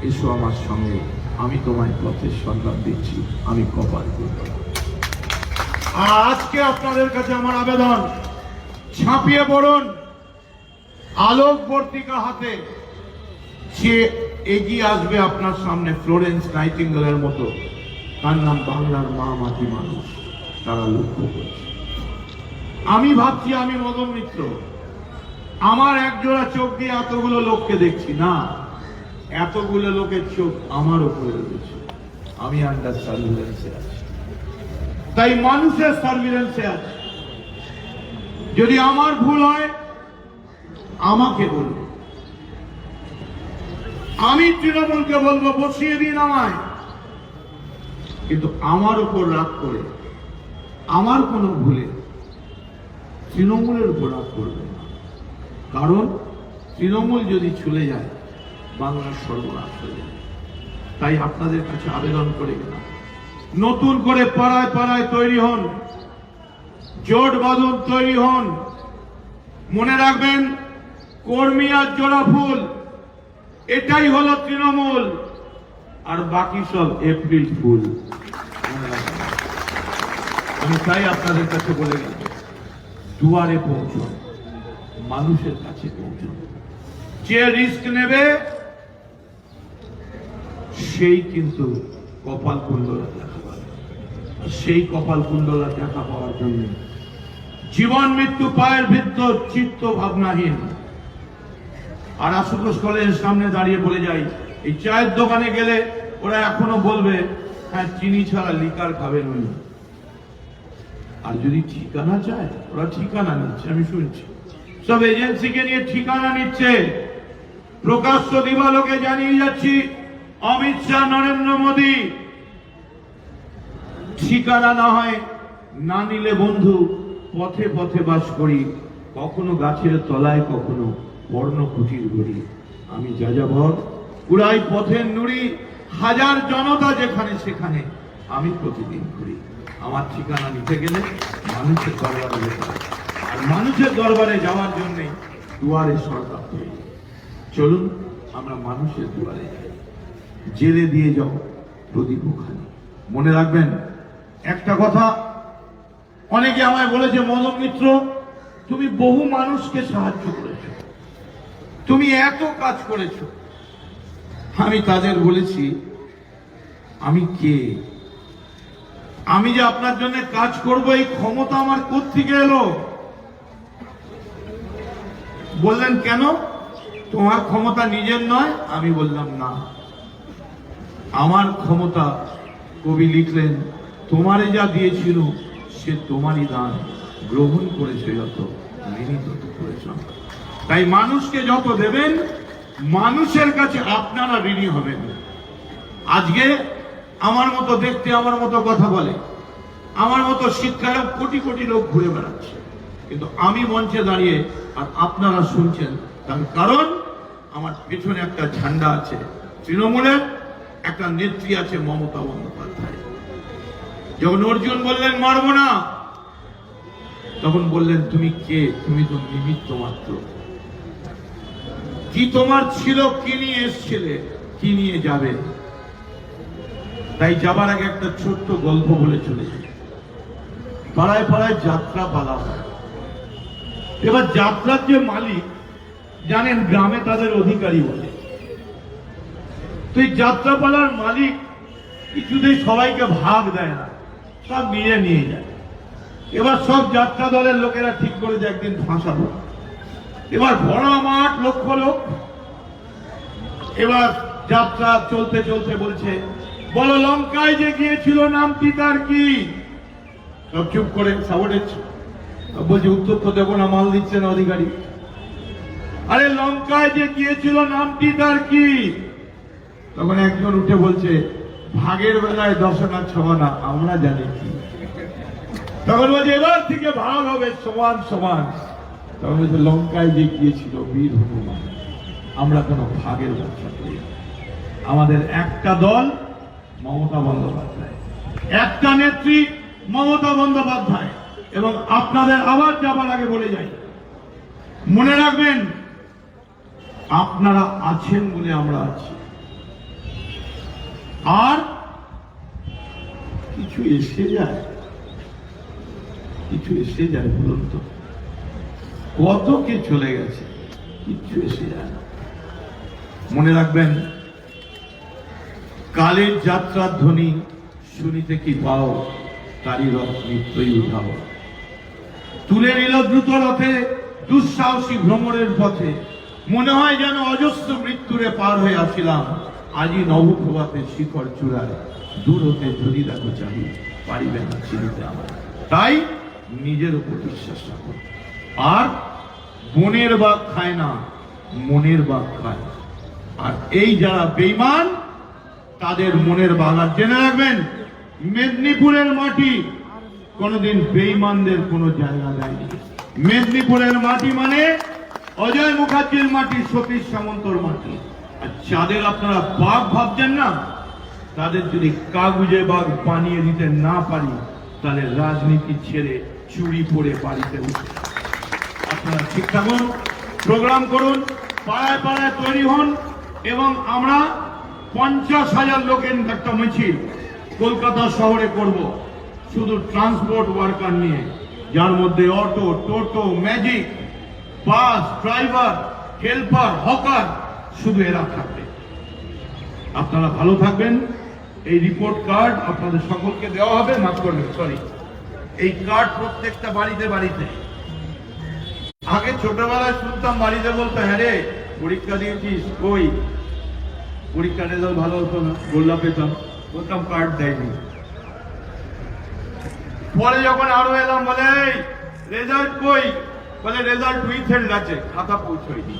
এসো আমার সঙ্গে, আমি তোমায় পথের সন্ধান দিচ্ছি, আমি কপাল করব। আর আজকে আপনাদের কাছে আমার আবেদন, ঝাঁপিয়ে পড়ুন। আলোকবর্তিকা হাতে সে এগিয়ে আসবে আপনার সামনে ফ্লোরেন্স নাইটিঙ্গেলের মতো, তার নাম বাংলার মা মাটি মানুষ, তারা লক্ষ্য করছে। আমি ভাবছি আমি মদন মিত্র, আমার একজোড়া চোখ দিয়ে এতগুলো লোককে দেখছি না, এতগুলো লোকের চোখ আমার উপরে রয়েছে। আমি আন্ডার সার্ভিলেন্সে আছি, তাই মানুষের সার্ভিলেন্সে আছে। যদি আমার ভুল হয় আমাকে বলবো, আমি তৃণমূলকে বলবো বসিয়ে দিন আমায়, কিন্তু আমার উপর রাগ করে, আমার কোনো ভুলে তৃণমূলের উপর রাগ করবে না। কারণ তৃণমূল যদি চলে যায় বাংলার সর্বনাশ হয়ে যাবে। তাই আপনাদের কাছে আবেদন করে গেলাম, নতুন করে পাড়ায় পাড়ায় তৈরি হন, জোট বাঁধন তৈরি হন। মনে রাখবেন, কর্মী আর জোড়া ফুল, এটাই হলো তৃণমূল, আর বাকি সব এপ্রিল ফুল। আমি তাই আপনাদের কাছে বলে গেলাম, দুয়ারে পৌঁছুন, মানুষের কাছে পৌঁছুন। যে রিস্ক নেবে সেই কিন্তু কপাল কুণ্ডলা দেখা পাবে। সেই কপাল কুণ্ডলা দেখা পাওয়ার জন্য জীবন মৃত্যু পায়ের ভিতর চিত্ত ভাবনাহীন। আর আশুতোষ কলেজের সামনে দাঁড়িয়ে বলে যাই, এই চায়ের দোকানে গেলে ওরা এখনো বলবে হ্যাঁ চিনি ছাড়া লিকার খাবেন উনি। আর যদি ঠিকানা চায়, ওরা ঠিকানা নিচ্ছে, আমি শুনছি সব এজেন্সিকে নিয়ে ঠিকানা নিচ্ছে। প্রকাশ্য দিবালোকে জানিয়ে যাচ্ছি, অমিত শাহ, নরেন্দ্র মোদী, ঠিকানা না হয় না নিলে বন্ধু, পথে পথে বাস করি, কখনো গাছের তলায়, কখনো বর্ণকুটির গড়ি। আমি যাযাবর, পুরাই পথের নুড়ি, হাজার জনতা যেখানে সেখানে আমি প্রতিদিন ঘুরি। আমার ঠিকানা নিতে গেলে মানুষের দরবারে যেতে হবে, আর মানুষের দরবারে যাওয়ার জন্য দুয়ারে সরকার তৈরি। চলুন আমরা মানুষের দুয়ারে যাই। জেলে দিয়ে যাও প্রদীপ ওখানে। মনে রাখবেন একটা কথা, অনেকে আমায় বলেছে মদন মিত্র তুমি বহু মানুষকে সাহায্য করেছ, তুমি এত কাজ করেছ। আমি তাদের বলেছি আমি কে, আমি যে আপনার জন্য কাজ করব এই ক্ষমতা আমার কোত্থেকে এলো? বললেন কেন, তোমার ক্ষমতা নিজের নয়? আমি বললাম না, আমার ক্ষমতা কবি লিখলেন তোমারে যা দিয়েছিল সে তোমারই দান, গ্রহণ করেছে যত মেনে তত করেছ। তাই মানুষকে যত দেবেন মানুষের কাছে আপনারা ঋণী হবেন। আজকে আমার মতো দেখতে, আমার মতো কথা বলে, আমার মতো শীতকালে কোটি কোটি লোক ঘুরে বেড়াচ্ছে, কিন্তু আমি মঞ্চে দাঁড়িয়ে আর আপনারা শুনছেন, তার কারণ আমার পেছনে একটা ঝান্ডা আছে তৃণমূলের, একটা নেত্রী আছে মমতা বন্দ্যোপাধ্যায়। যখন অর্জুন বললেন মারব না, তখন বললেন তুমি কে, তুমি তো নিমিত্ত মাত্র। কি তোমার ছিল, কি নিয়ে এসছিলে, কি নিয়ে যাবে? তাই যাবার আগে একটা ছোট্ট গল্প বলে চলে যাই। পাড়ায় পাড়ায় যাত্রা পালা হয়। এবার যাত্রার যে মালিক জানেন, গ্রামে তাদের অধিকারী বলে। তো এই যাত্রাপালার মালিক কিছুতেই সবাইকে ভাগ দেয় না, সব নিয়ে নিয়ে যায়। এবার সব যাত্রা দলের লোকেরা ঠিক করে যে একদিন ফাঁসাবো। এবার ভরা মাঠ, লক্ষ লোক। এবার যাত্রা চলতে চলতে বলছে, বলো লঙ্কায় যে গিয়েছিল নামটি তার কি? সব চুপ করে সাবটেজ বলছে, উত্তর তো দেবো না, মাল দিচ্ছে না অধিকারী। আরে লঙ্কায় যে গিয়েছিল নামটি তার কি? তখন একজন উঠে বলছে, ভাগের বেলায় দশনা ছবানা, আমরা জানি কি। তখন বলছে, এবার থেকে ভাগ হবে সমান সমান। তখন বলছে, লঙ্কায় যে গিয়েছিল বীর হনুমান, আমরা কোনো ভাগের ব্যবসা করি না। আমাদের একটা দল মমতা বন্দ্যোপাধ্যায়, একটা নেত্রী মমতা বন্দ্যোপাধ্যায়। এবং আপনাদের আবার যাবার আগে বলে যাই, মনে রাখবেন আপনারা আছেন বলে আমরা আছি। আর কিছু এসে যায়, কিছু এসে যায় বলুন তো, কত কে চলে গেছে, কিছু এসে যায় না। মনে রাখবেন, কালের যাত্রার ধ্বনি শুনিতে কি পাও, তারই রথ নিত্যই উঠাও। তুলে নিল দ্রুত রথে দুঃসাহসী ভ্রমণের পথে, মনে হয় যেন অজস্র মৃত্যুরে পার হয়ে আসিলাম। আজই নবপ্রভাতে শিখর চূড়ায়, দূর হতে যদি দেখো চাহি, পারিবে না চিনিতে আমার। তাই নিজের উপর বিশ্বাস রাখো। আর বনের বাঘ খায় না, মনের বাঘ খায়। আর এই যারা বেঈমান, তাদের মনের বাঘ। আর জেনে রাখবেন, মেদিনীপুরের মাটি কোনদিন বেঈমানদের কোনো জায়গা দেয়নি। মেদিনীপুরের মাটি মানে অজয় মুখার্জির মাটি, সতীশ সামন্তর মাটি। আর যাদের আপনারা বাঘ ভাবছেন না, তাদের যদি কাগজে বাঘ বানিয়ে দিতে না পারি, তাহলে রাজনীতি ছেড়ে চুরি পড়ে বাড়িতে উঠে। আপনারা ঠিক থাকুন, প্রোগ্রাম করুন, পাড়ায় পাড়ায় তৈরি হন। এবং আমরা 50,000 লোকের একটা মিছিল কলকাতা শহরে করব, শুধু ট্রান্সপোর্ট ওয়ার্কার নিয়ে, যার মধ্যে auto, toto, magic, bus driver, helper, hawker, শুধু এরা থাকবে। আপনারা ভালো থাকবেন। এই রিপোর্ট কার্ড আপনাদের সকলকে দেওয়া হবে, মাফ করবেন, সরি, এই কার্ড প্রত্যেকটা বাড়িতে বাড়িতে। আগে ছোটবেলায় শুনতাম বাড়িতে বলতো, হ্যাঁ রে পরীক্ষা দিয়েছিস, ওই পরীক্ষা রেজাল্ট ভালো হতো না, গোল্লা পেতাম, বলতাম কার্ড দেয়নি। পরে যখন আরো এলাম, বলে রেজাল্ট কই? বলে রেজাল্ট উইথহেল্ড আছে, খাতা পৌঁছয়নি।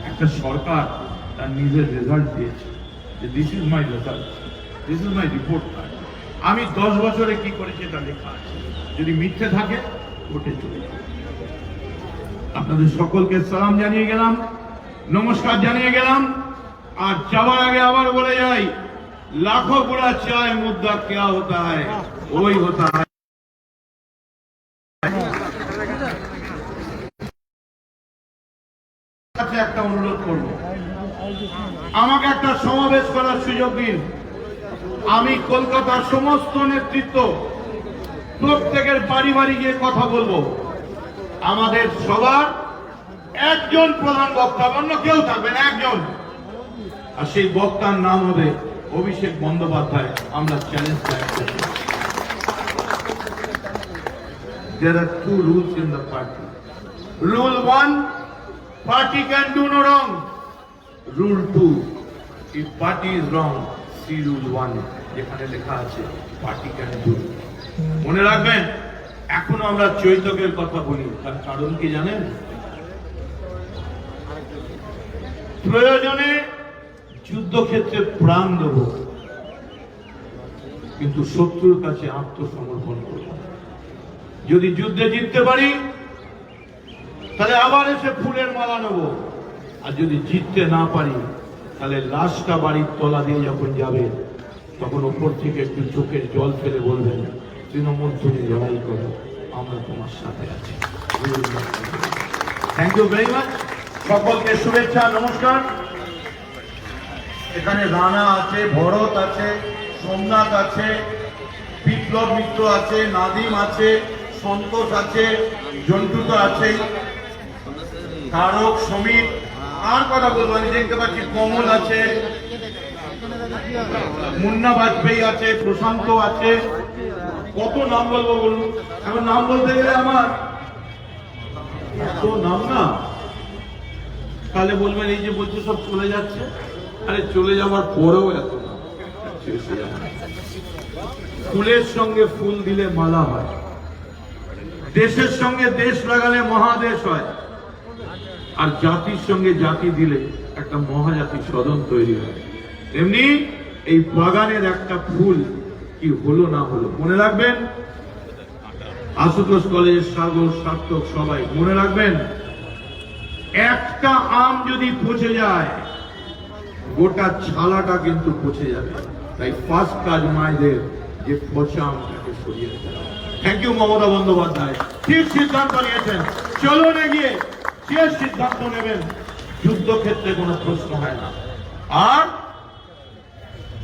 একটা সরকার তার নিজের রেজাল্ট দিয়েছে যে this is my result, this is my report card. আমি 10 বছরে কি করেছি এটা লেখা আছে। যদি মিথ্যে থাকে কোর্টে চলে যাবে। আপনাদের সকলকে সালাম জানিয়ে গেলাম, নমস্কার জানিয়ে গেলাম। আর যাওয়ার আগে আবার বলে যাই, লাখো বুড়া চায় মুদ্রা क्या होता है, वही होता है। একটা অনুরোধ করব, আমাকে একটা সমাবেশ করার সুযোগ দিন। আমি কলকাতার সমস্ত নেতৃত্ব প্রত্যেকের বাড়ি বাড়ি গিয়ে কথা বলবো। আমাদের সবার একজন প্রধান বক্তা, অন্য কেউ থাকবে না, একজন। আর সেই বক্তার নাম হবে অভিষেক বন্দ্যোপাধ্যায়। আমরা চ্যালেঞ্জ করছি। There are 2 rules in the party. Rule 1, party can do no wrong. Rule 2, if party is wrong, see rule 1, যেখানে লেখা আছে party can do। মনে রাখবেন, এখনো আমরা চৈতকের কথা বলি, তার কারণ কি জানেন? প্রয়োজনে যুদ্ধক্ষেত্রে প্রাণ দেব, কিন্তু শত্রুর কাছে আত্মসমর্পণ করব। যদি যুদ্ধে জিততে পারি, তাহলে আবার এসে ফুলের মালা নেব। আর যদি জিততে না পারি, তাহলে লাশটা বাড়ির তলা দিয়ে যখন যাবে, তখন ওপর থেকে একটু চোখের জল ফেলে বলবেন, তৃণমূল তুমি লড়াই করো, আমরা তোমার সাথে আছি। Thank you very much. সকলকে শুভেচ্ছা, নমস্কার। এখানে রানা আছে, ভরত আছে, সোমনাথ আছে, বিপ্লব মিত্র আছে, নাদিম আছে, সন্তোষ আছে, জন্টু তো আছে, তারক, সমীর, আর কথা বলবো আমি দেখতে পাচ্ছি, কমল আছে, মুন্না বাজপেয়ী আছে, প্রশান্ত আছে, কত নাম বলবো বলুন? এখন নাম বলতে গেলে আমার এত নাম না, তাহলে বলবেন এই যে বলছে সব চলে যাচ্ছে। আরে চলে যাওয়ার পরেও এত নাম। ফুলের সঙ্গে ফুল দিলে মালা হয়, দেশের সঙ্গে দেশ লাগালে মহাদেশ হয়, আর জাতির সঙ্গে জাতি দিলে একটা মহাজাতি সদন তৈরি হয়। এমনি এই বাগানের একটা ফুল কি হলো না হলো মনে রাখবেন। আশুতোষ কলেজের সাগর সার্থক সবাই মনে রাখবেন, একটা আম যদি পচে যায় গোটা ছালাটা কিন্তু পচে যাবে। তাই ফার্স্ট কাজ মায়েদের যে পচা আমটাকে সরিয়ে দেওয়া। থ্যাংক ইউ মমতা বন্দ্যোপাধ্যায়, ঠিক সিদ্ধান্ত নিয়েছেন। চলুন এগিয়ে, যে সিদ্ধান্ত নেবেন যুদ্ধক্ষেত্রে কোনো প্রশ্ন হয় না। আর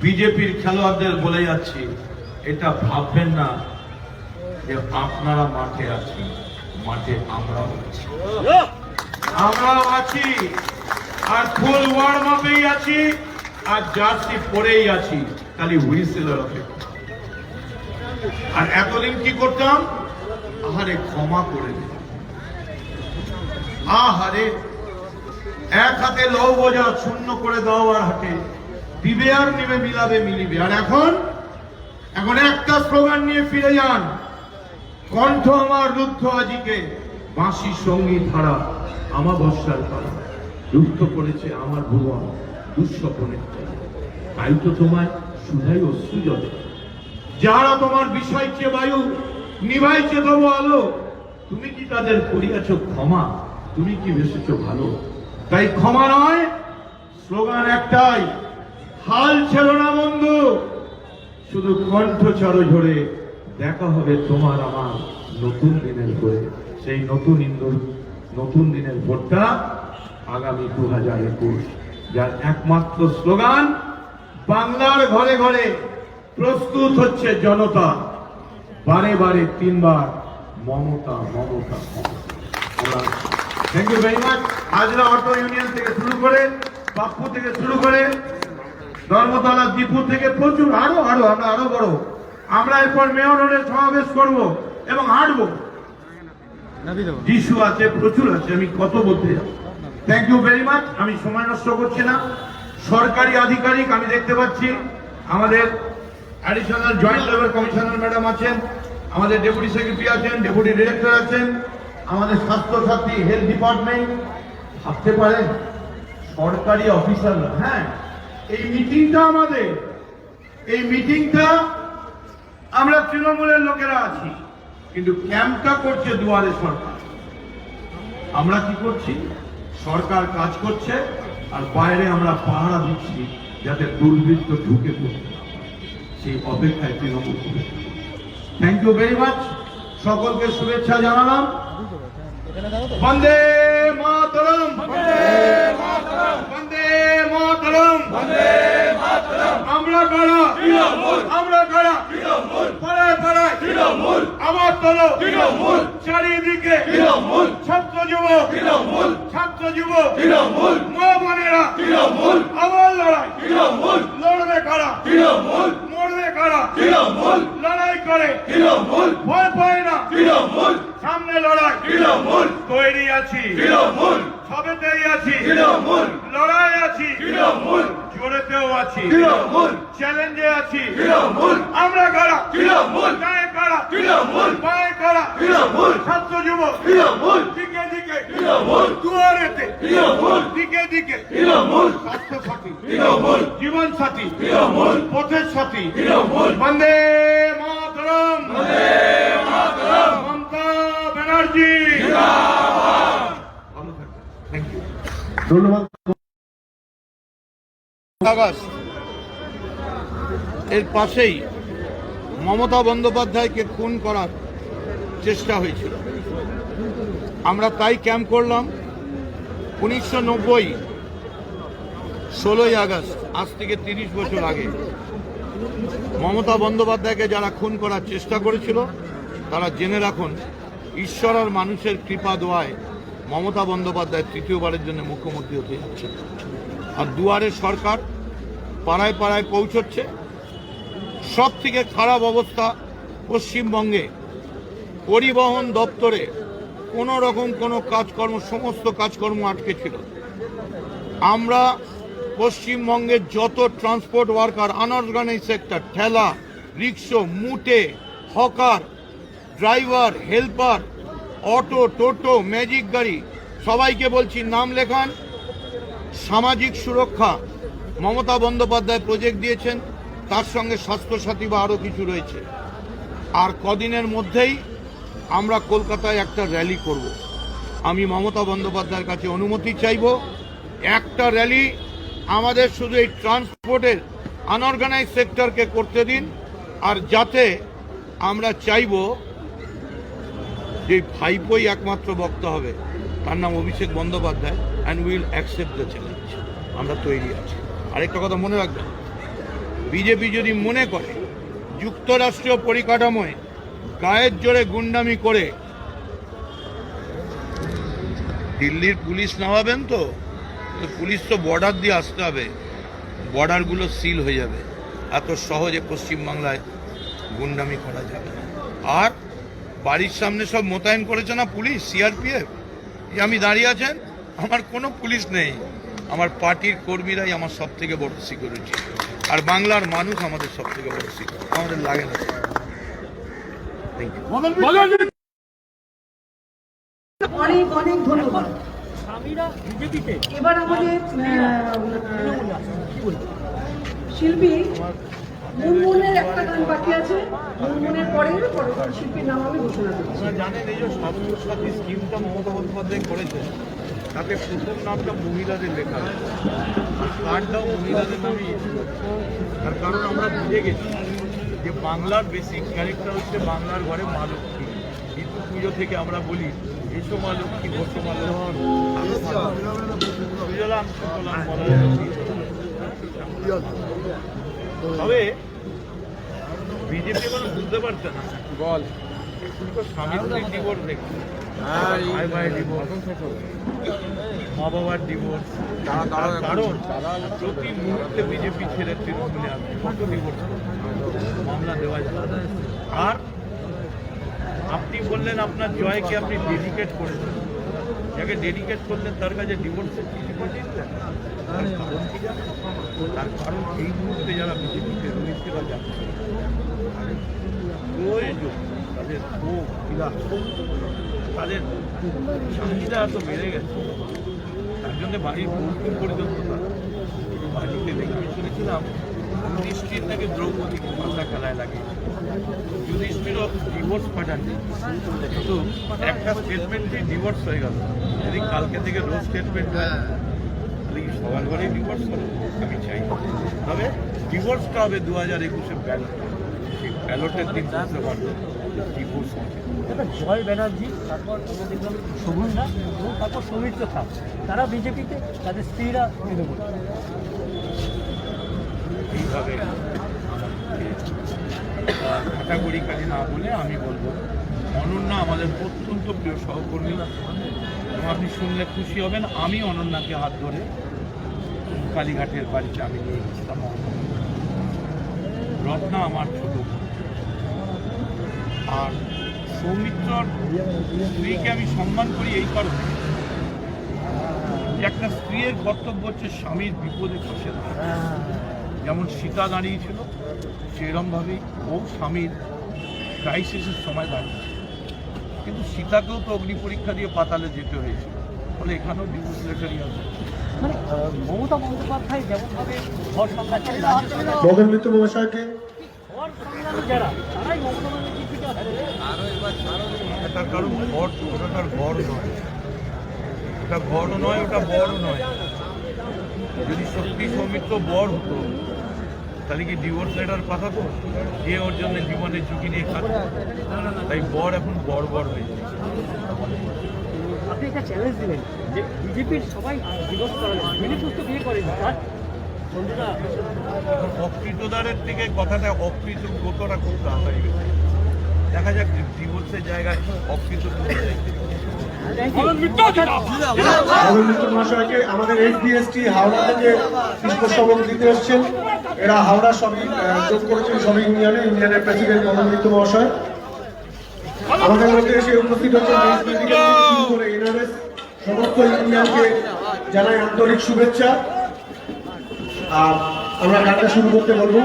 বিজেপির খেলোয়াড়দের বলে যাচ্ছি, এটা ভাববেন না যে আপনারা মাঠে আছেন, মাঠে আমরাও আছি, আমরাও আছি, আর ফুল ওয়ার্ম আপেই আছি, আর জার্সি পরেই আছি, খালি হুইসেলের অপেক্ষা। আর এতদিন কি করতাম? আহারে ক্ষমা করে দিতাম, আহারে এক হাতে লও বোঝা শূন্য করে দাও আর হাতে দিবে আর নিবে মিলাবে মিলিবে। আর এখন একটা স্লোগান নিয়ে ফিরে যান, কণ্ঠ আমার রুদ্ধ আজিকে, বাঁশি সঙ্গীত হারা আমাবস্যার পালা, রুদ্ধ করেছে আমার ভুবন দুঃস্বপনের তলা। তাই তো তোমায় সুধাই অশ্রু জলে, যারা তোমার বিষয়কে বায়ু নিভাইছে তবু আলো, তুমি কি তাদের করিয়াছ ক্ষমা, তুমি কি বেসেছ ভালো। তাই ক্ষমা নয়, স্লোগান একটাই, হাল ছেড়ো না বন্ধু, শুধু কণ্ঠ ছাড়ো ঝরে, দেখা হবে তোমার আমার নতুন দিনের করে। সেই নতুন দিনের ভোটটা আগামী 2021, যার একমাত্র স্লোগান বাংলার ঘরে ঘরে প্রস্তুত হচ্ছে জনতা, বারে বারে 3 বার Mamata Mamata Mamata. Thank you very much. Hazra auto union থেকে শুরু করে, বাপ্পু থেকে শুরু করে, ধর্মতলা দীপু থেকে প্রচুর আরো আমরা আরো বড়, আমরা এরপর মেয়র রোডে সমাবেশ করব এবং হাঁটবো। যিশু আছে, প্রচুর আছে, আমি কত বলতে যাব। Thank you very much. আমি সময় নষ্ট করছি না। সরকারি আধিকারিক আমি দেখতে পাচ্ছি, আমাদের additional joint level commissioner madam আছেন, আমাদের ডেপুটি সেক্রেটারি আছেন, ডেপুটি ডিরেক্টর আছেন, আমাদের স্বাস্থ্যসাথী হেলথ ডিপার্টমেন্ট। ভাবতে পারেন সরকারি অফিসাররা, হ্যাঁ এই মিটিংটা আমাদের, এই মিটিংটা আমরা তৃণমূলের লোকেরা আছি, কিন্তু ক্যাম্পটা করছে দুয়ারে সরকার। আমরা কি করছি? সরকার কাজ করছে আর বাইরে আমরা পাহারা দিচ্ছি যাতে দুর্বৃত্ত ঢুকে পড়তে না পারে, সেই অপেক্ষায় তৃণমূল করেছে। Thank you very much. সকলকে শুভেচ্ছা জানালাম। বন্দে মাতরম, বন্দে মাতরম, বন্দে মাতরম, বন্দে মাতরম। আমরা কারা তৃণমূল, আমরা কারা তৃণমূল, পাড়ায় পাড়ায় তৃণমূল, আমার তলো তৃণমূল, চারিদিকে তৃণমূল, ছাত্র যুবক তৃণমূল, ছাত্র যুবক তৃণমূল, মা বোনেরা তৃণমূল, আমার লড়াই তৃণমূল, লড়বে কারা তৃণমূল, মরবে কারা তৃণমূল, লড়াই করে তৃণমূল, ভয় পায় না তৃণমূল, সামনে লড়াই তৃণমূল, তৈরি আছি তৃণমূল, সবেতেই আছি তৃণমূল, লড়াই আছি তৃণমূল, জোরেতেও আছি তৃণমূল, চ্যালেঞ্জে আছি তৃণমূল। আমরা কারা তৃণমূল, গায়ে কারা তৃণমূল, পায়ে কারা তৃণমূল, ছাত্র যুবক তৃণমূল, দিকে দিকে তৃণমূল, দুয়ারেতে তৃণমূল, দিকে দিকে তৃণমূল, স্বাস্থ্য সাথী তৃণমূল, জীবন সাথী তৃণমূল, পথের সাথী তৃণমূল। বন্দে মাতরম, বন্দে মাতরম, মমতা ব্যানার্জি জিন্দাবাদ। ভালো থাকবেন। থ্যাংক ইউ, ধন্যবাদ। আগস্ট এর পাশেই মমতা বন্দ্যোপাধ্যায়কে খুন করার চেষ্টা হয়েছিল। আমরা তাই ক্যাম্প করলাম। 1990 16ই আগস্ট, আজ থেকে 30 বছর আগে মমতা বন্দ্যোপাধ্যায়কে যারা খুন করার চেষ্টা করেছিল তারা জেনে রাখুন, ঈশ্বর আর মানুষের কৃপা দোয়ায় মমতা বন্দ্যোপাধ্যায় তৃতীয়বারের জন্য মুখ্যমন্ত্রী হতে যাচ্ছে। আর দুয়ারে সরকার পাড়ায় পাড়ায় পৌঁছচ্ছে। সব থেকে খারাপ অবস্থা পশ্চিমবঙ্গে পরিবহন দপ্তরে কোনো রকম কোনো কাজকর্ম, সমস্ত কাজকর্ম আটকে ছিল। আমরা পশ্চিমবঙ্গের যত ট্রান্সপোর্ট ওয়ার্কার, আনঅর্গানাইজ সেক্টর, ঠেলা, রিক্সা, মুটে, hawker, driver, helper, auto, toto, magic গাড়ি, সবাইকে বলছি নাম লেখান। সামাজিক সুরক্ষা মমতা বন্দ্যোপাধ্যায় প্রজেক্ট দিয়েছেন, তার সঙ্গে স্বাস্থ্যসাথী বা আরও কিছু রয়েছে। আর কদিনের মধ্যেই আমরা কলকাতায় একটা র্যালি করব। আমি মমতা বন্দ্যোপাধ্যায়ের কাছে অনুমতি চাইব, একটা র্যালি আমাদের শুধু এই ট্রান্সপোর্টের আনঅর্গানাইজ সেক্টরকে করতে দিন। আর যাতে আমরা চাইব যে ভাইপোই একমাত্র বক্তা হবে, তার নাম Abhishek Bandyopadhyay, and will accept the challenge. আমরা তৈরি আছি। আরেকটা কথা মনে রাখবেন, বিজেপি যদি মনে করে যুক্তরাষ্ট্রীয় পরিকাঠামোয় গায়ের জোরে গুন্ডামি করে দিল্লির পুলিশ নামাবেন, তো পুলিশ তো বর্ডার দিয়ে আসতে হবে, বর্ডারগুলো সিল হয়ে যাবে। এত সহজে পশ্চিমবাংলায় গুন্ডামি করা যাবে না। আর বাড়ির সামনে সব মোতায়েন করেছে না পুলিশ, সিআরপিএফ, আমি দাঁড়িয়ে আছেন, আমার কোনো পুলিশ নেই, আমার পার্টির কর্মীরাই আমার সব থেকে বড় সিকিউরিটি। আর বাংলার মানুষ আমাদের সব থেকে বড় সিকিউরিটি, আমাদের লাগে না। অনেক অনেক ধন্যবাদ। এবার আমাদের শিল্পী মুনমুনের একটা গান বাকি আছে, মুনমুনের পরে পরবর্তী শিল্পীর নাম আমি ঘোষণা করছি। আপনারা জানেন এই যে স্বাস্থ্যসাথী স্কিমটা মমতা বন্দ্যোপাধ্যায় করেছে, তাতে প্রথম নামটা মহিলাদের লেখা আছে, আর কার্ডটাও মহিলাদের নামই। তার কারণ আমরা বুঝে গেছি যে বাংলার বেসিক ক্যারেক্টার হচ্ছে বাংলার ঘরে মা লক্ষ্মী। কিন্তু পুজো থেকে আমরা বলি এসো মা লক্ষ্মী, বসো মা লক্ষ্মী, সুজলাম সুফলাম মলয়জী। তবে বিজেপি কোনো বুঝতে পারছে না, বল স্বামী স্ত্রীর ডিভোর্স দেখছে, ভাই ভাই ডিভোর্স, মা বাবার ডিভোর্স। কারণ প্রতি মুহূর্তে বিজেপি ছেড়ে তৃণমূলে আসবে, কত ডিভোর্স মামলা দেওয়া যাবে। আর আপনি বললেন আপনার জয়কে আপনি ডেডিকেট করেছেন, যাকে ডেডিকেট করলেন তার কাছে ডিভোর্সের চিঠি পাঠিয়ে দিলেন। তার কারণ এই মুহূর্তে যারা বিজেপিতে রয়েছে বা যাচ্ছে, প্রয়োজন তাদের ক্ষোভ, তাদের চাহিদা এত বেড়ে গেছে, তার জন্য বাড়ির বৌদ্ধ পর্যন্ত বাড়িতে দেখে আমি শুনেছিলাম যুধিষ্ঠির থেকে দ্রৌপদীকে পাতা খেলায় লাগে, যুধিষ্ঠিরও ডিভোর্স পাঠাননি, কিন্তু একটা স্টেটমেন্টে ডিভোর্স হয়ে গেল। যদি কালকে থেকে রোজ স্টেটমেন্ট হয় তাহলে কি সবার ঘরেই ডিভোর্স করে? আমি চাই। তবে ডিভোর্সটা হবে 2021-এ ব্যালট, সেই ব্যালটের দিন বুঝতে পারবে ডিভোর্স হবে। জয় ব্যানার্জি, তারপর দেখলাম শোভনদা এবং তারপর সৌমিত্র খান, তারা বিজেপিতে, তাদের স্ত্রীরা তৃণমূল। এইভাবে ক্যাটাগরিক্যালি না বলে আমি বলবো অনন্যা আমাদের অত্যন্ত প্রিয় সহকর্মী, এবং আপনি শুনলে খুশি হবেন, আমি অনন্যাকে হাত ধরে কালীঘাটের বাড়িতে আমি নিয়ে গেছিলাম। রত্না আমার ছোট বোন। আর সৌমিত্রর স্ত্রীকে আমি সম্মান করি এই কারণে যে একটা স্ত্রীর কর্তব্য হচ্ছে স্বামীর বিপদে পাশে দাঁড়ানো। যেমন সীতা দাঁড়িয়েছিল, সেরকমভাবেই ও স্বামীর ক্রাইসিসের সময় দাঁড়িয়েছে। কিন্তু সীতাকেও তো অগ্নি পরীক্ষা দিয়ে পাতালে যেতে হয়েছিল, ফলে এখানেও ডিভোর্স লেটারই আছে। মানে মমতা বন্দ্যোপাধ্যায় যেমনভাবে ঘর সামলাচ্ছে, বদনমিত্র মহাশয়কে ঘর সামলানো যারা, তারাই মমতা ব্যানার্জির দিকে আসছে। তার কারণ ঘর, ওটা তার ঘর নয়, ওটা ঘরও নয়, ওটা বড়ও নয়। যদি সত্যি সৌমিত্র বড় হতো তাহলে কি ডিভোর্স লেটার পাঠাতো? যে ওর জন্য জীবনের ঝুঁকি নিয়ে খাচ্ছে। তাই বর এখন বড় হয়ে যায়। আপনি একটা চ্যালেঞ্জ দিলেন যে বিজেপির সবাই ডিভোর্স করা যায়, বিজেপি তো বিয়ে করেনি, তার বন্ধুরা এখন অকৃতদারের থেকে কথাটা অকৃতজ্ঞতা খুব তাড়াতাড়ি গেছে। দেখা যাক ডিভোর্সের জায়গায় অকৃতজ্ঞতা মিত্র মহাশয়কে আমাদের এসডিএসটি হাওড়া থেকে পুষ্পস্তবক দিতে এসছেন। এরা হাওড়া সবই যোগ করেছেন সবই ইউনিয়নের প্রেসিডেন্ট মদন মিত্র মহাশয় আমাদের মধ্যে এসে উপস্থিত হচ্ছেন। এনআরএস সমস্ত ইউনিয়নকে জানাই আন্তরিক শুভেচ্ছা। আর আমরা গানটা শুরু করতে বলবো।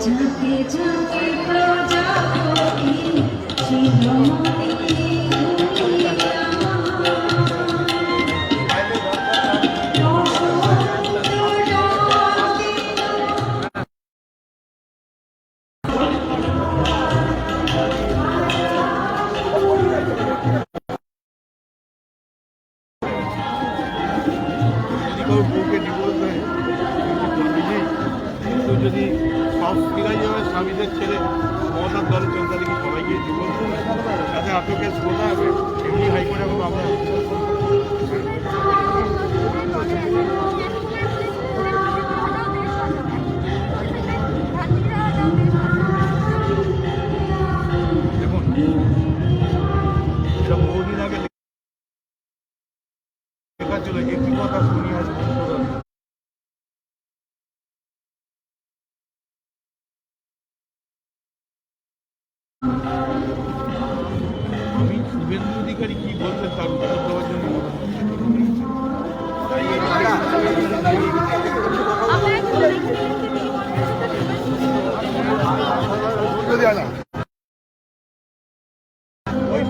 ঝাঁকে ঝাঁকে প্রজাপতি চিরমণি কিন্তু যদি সব ফিরাই যাবে স্বামীদের ছেড়ে মমতার দলের জনতা দিকে সবাইকে ডিভোর্স যাতে এত কেস কোথা হবে এমনি হাইকোর্টে এখন আমরা দেখুন এটা বহুদিন আগে লেখা ছিল একটি কথা শুনি আজ আমি শুভেন্দু অধিকারী কি বলছেন তার উত্তর দেওয়ার জন্য ওই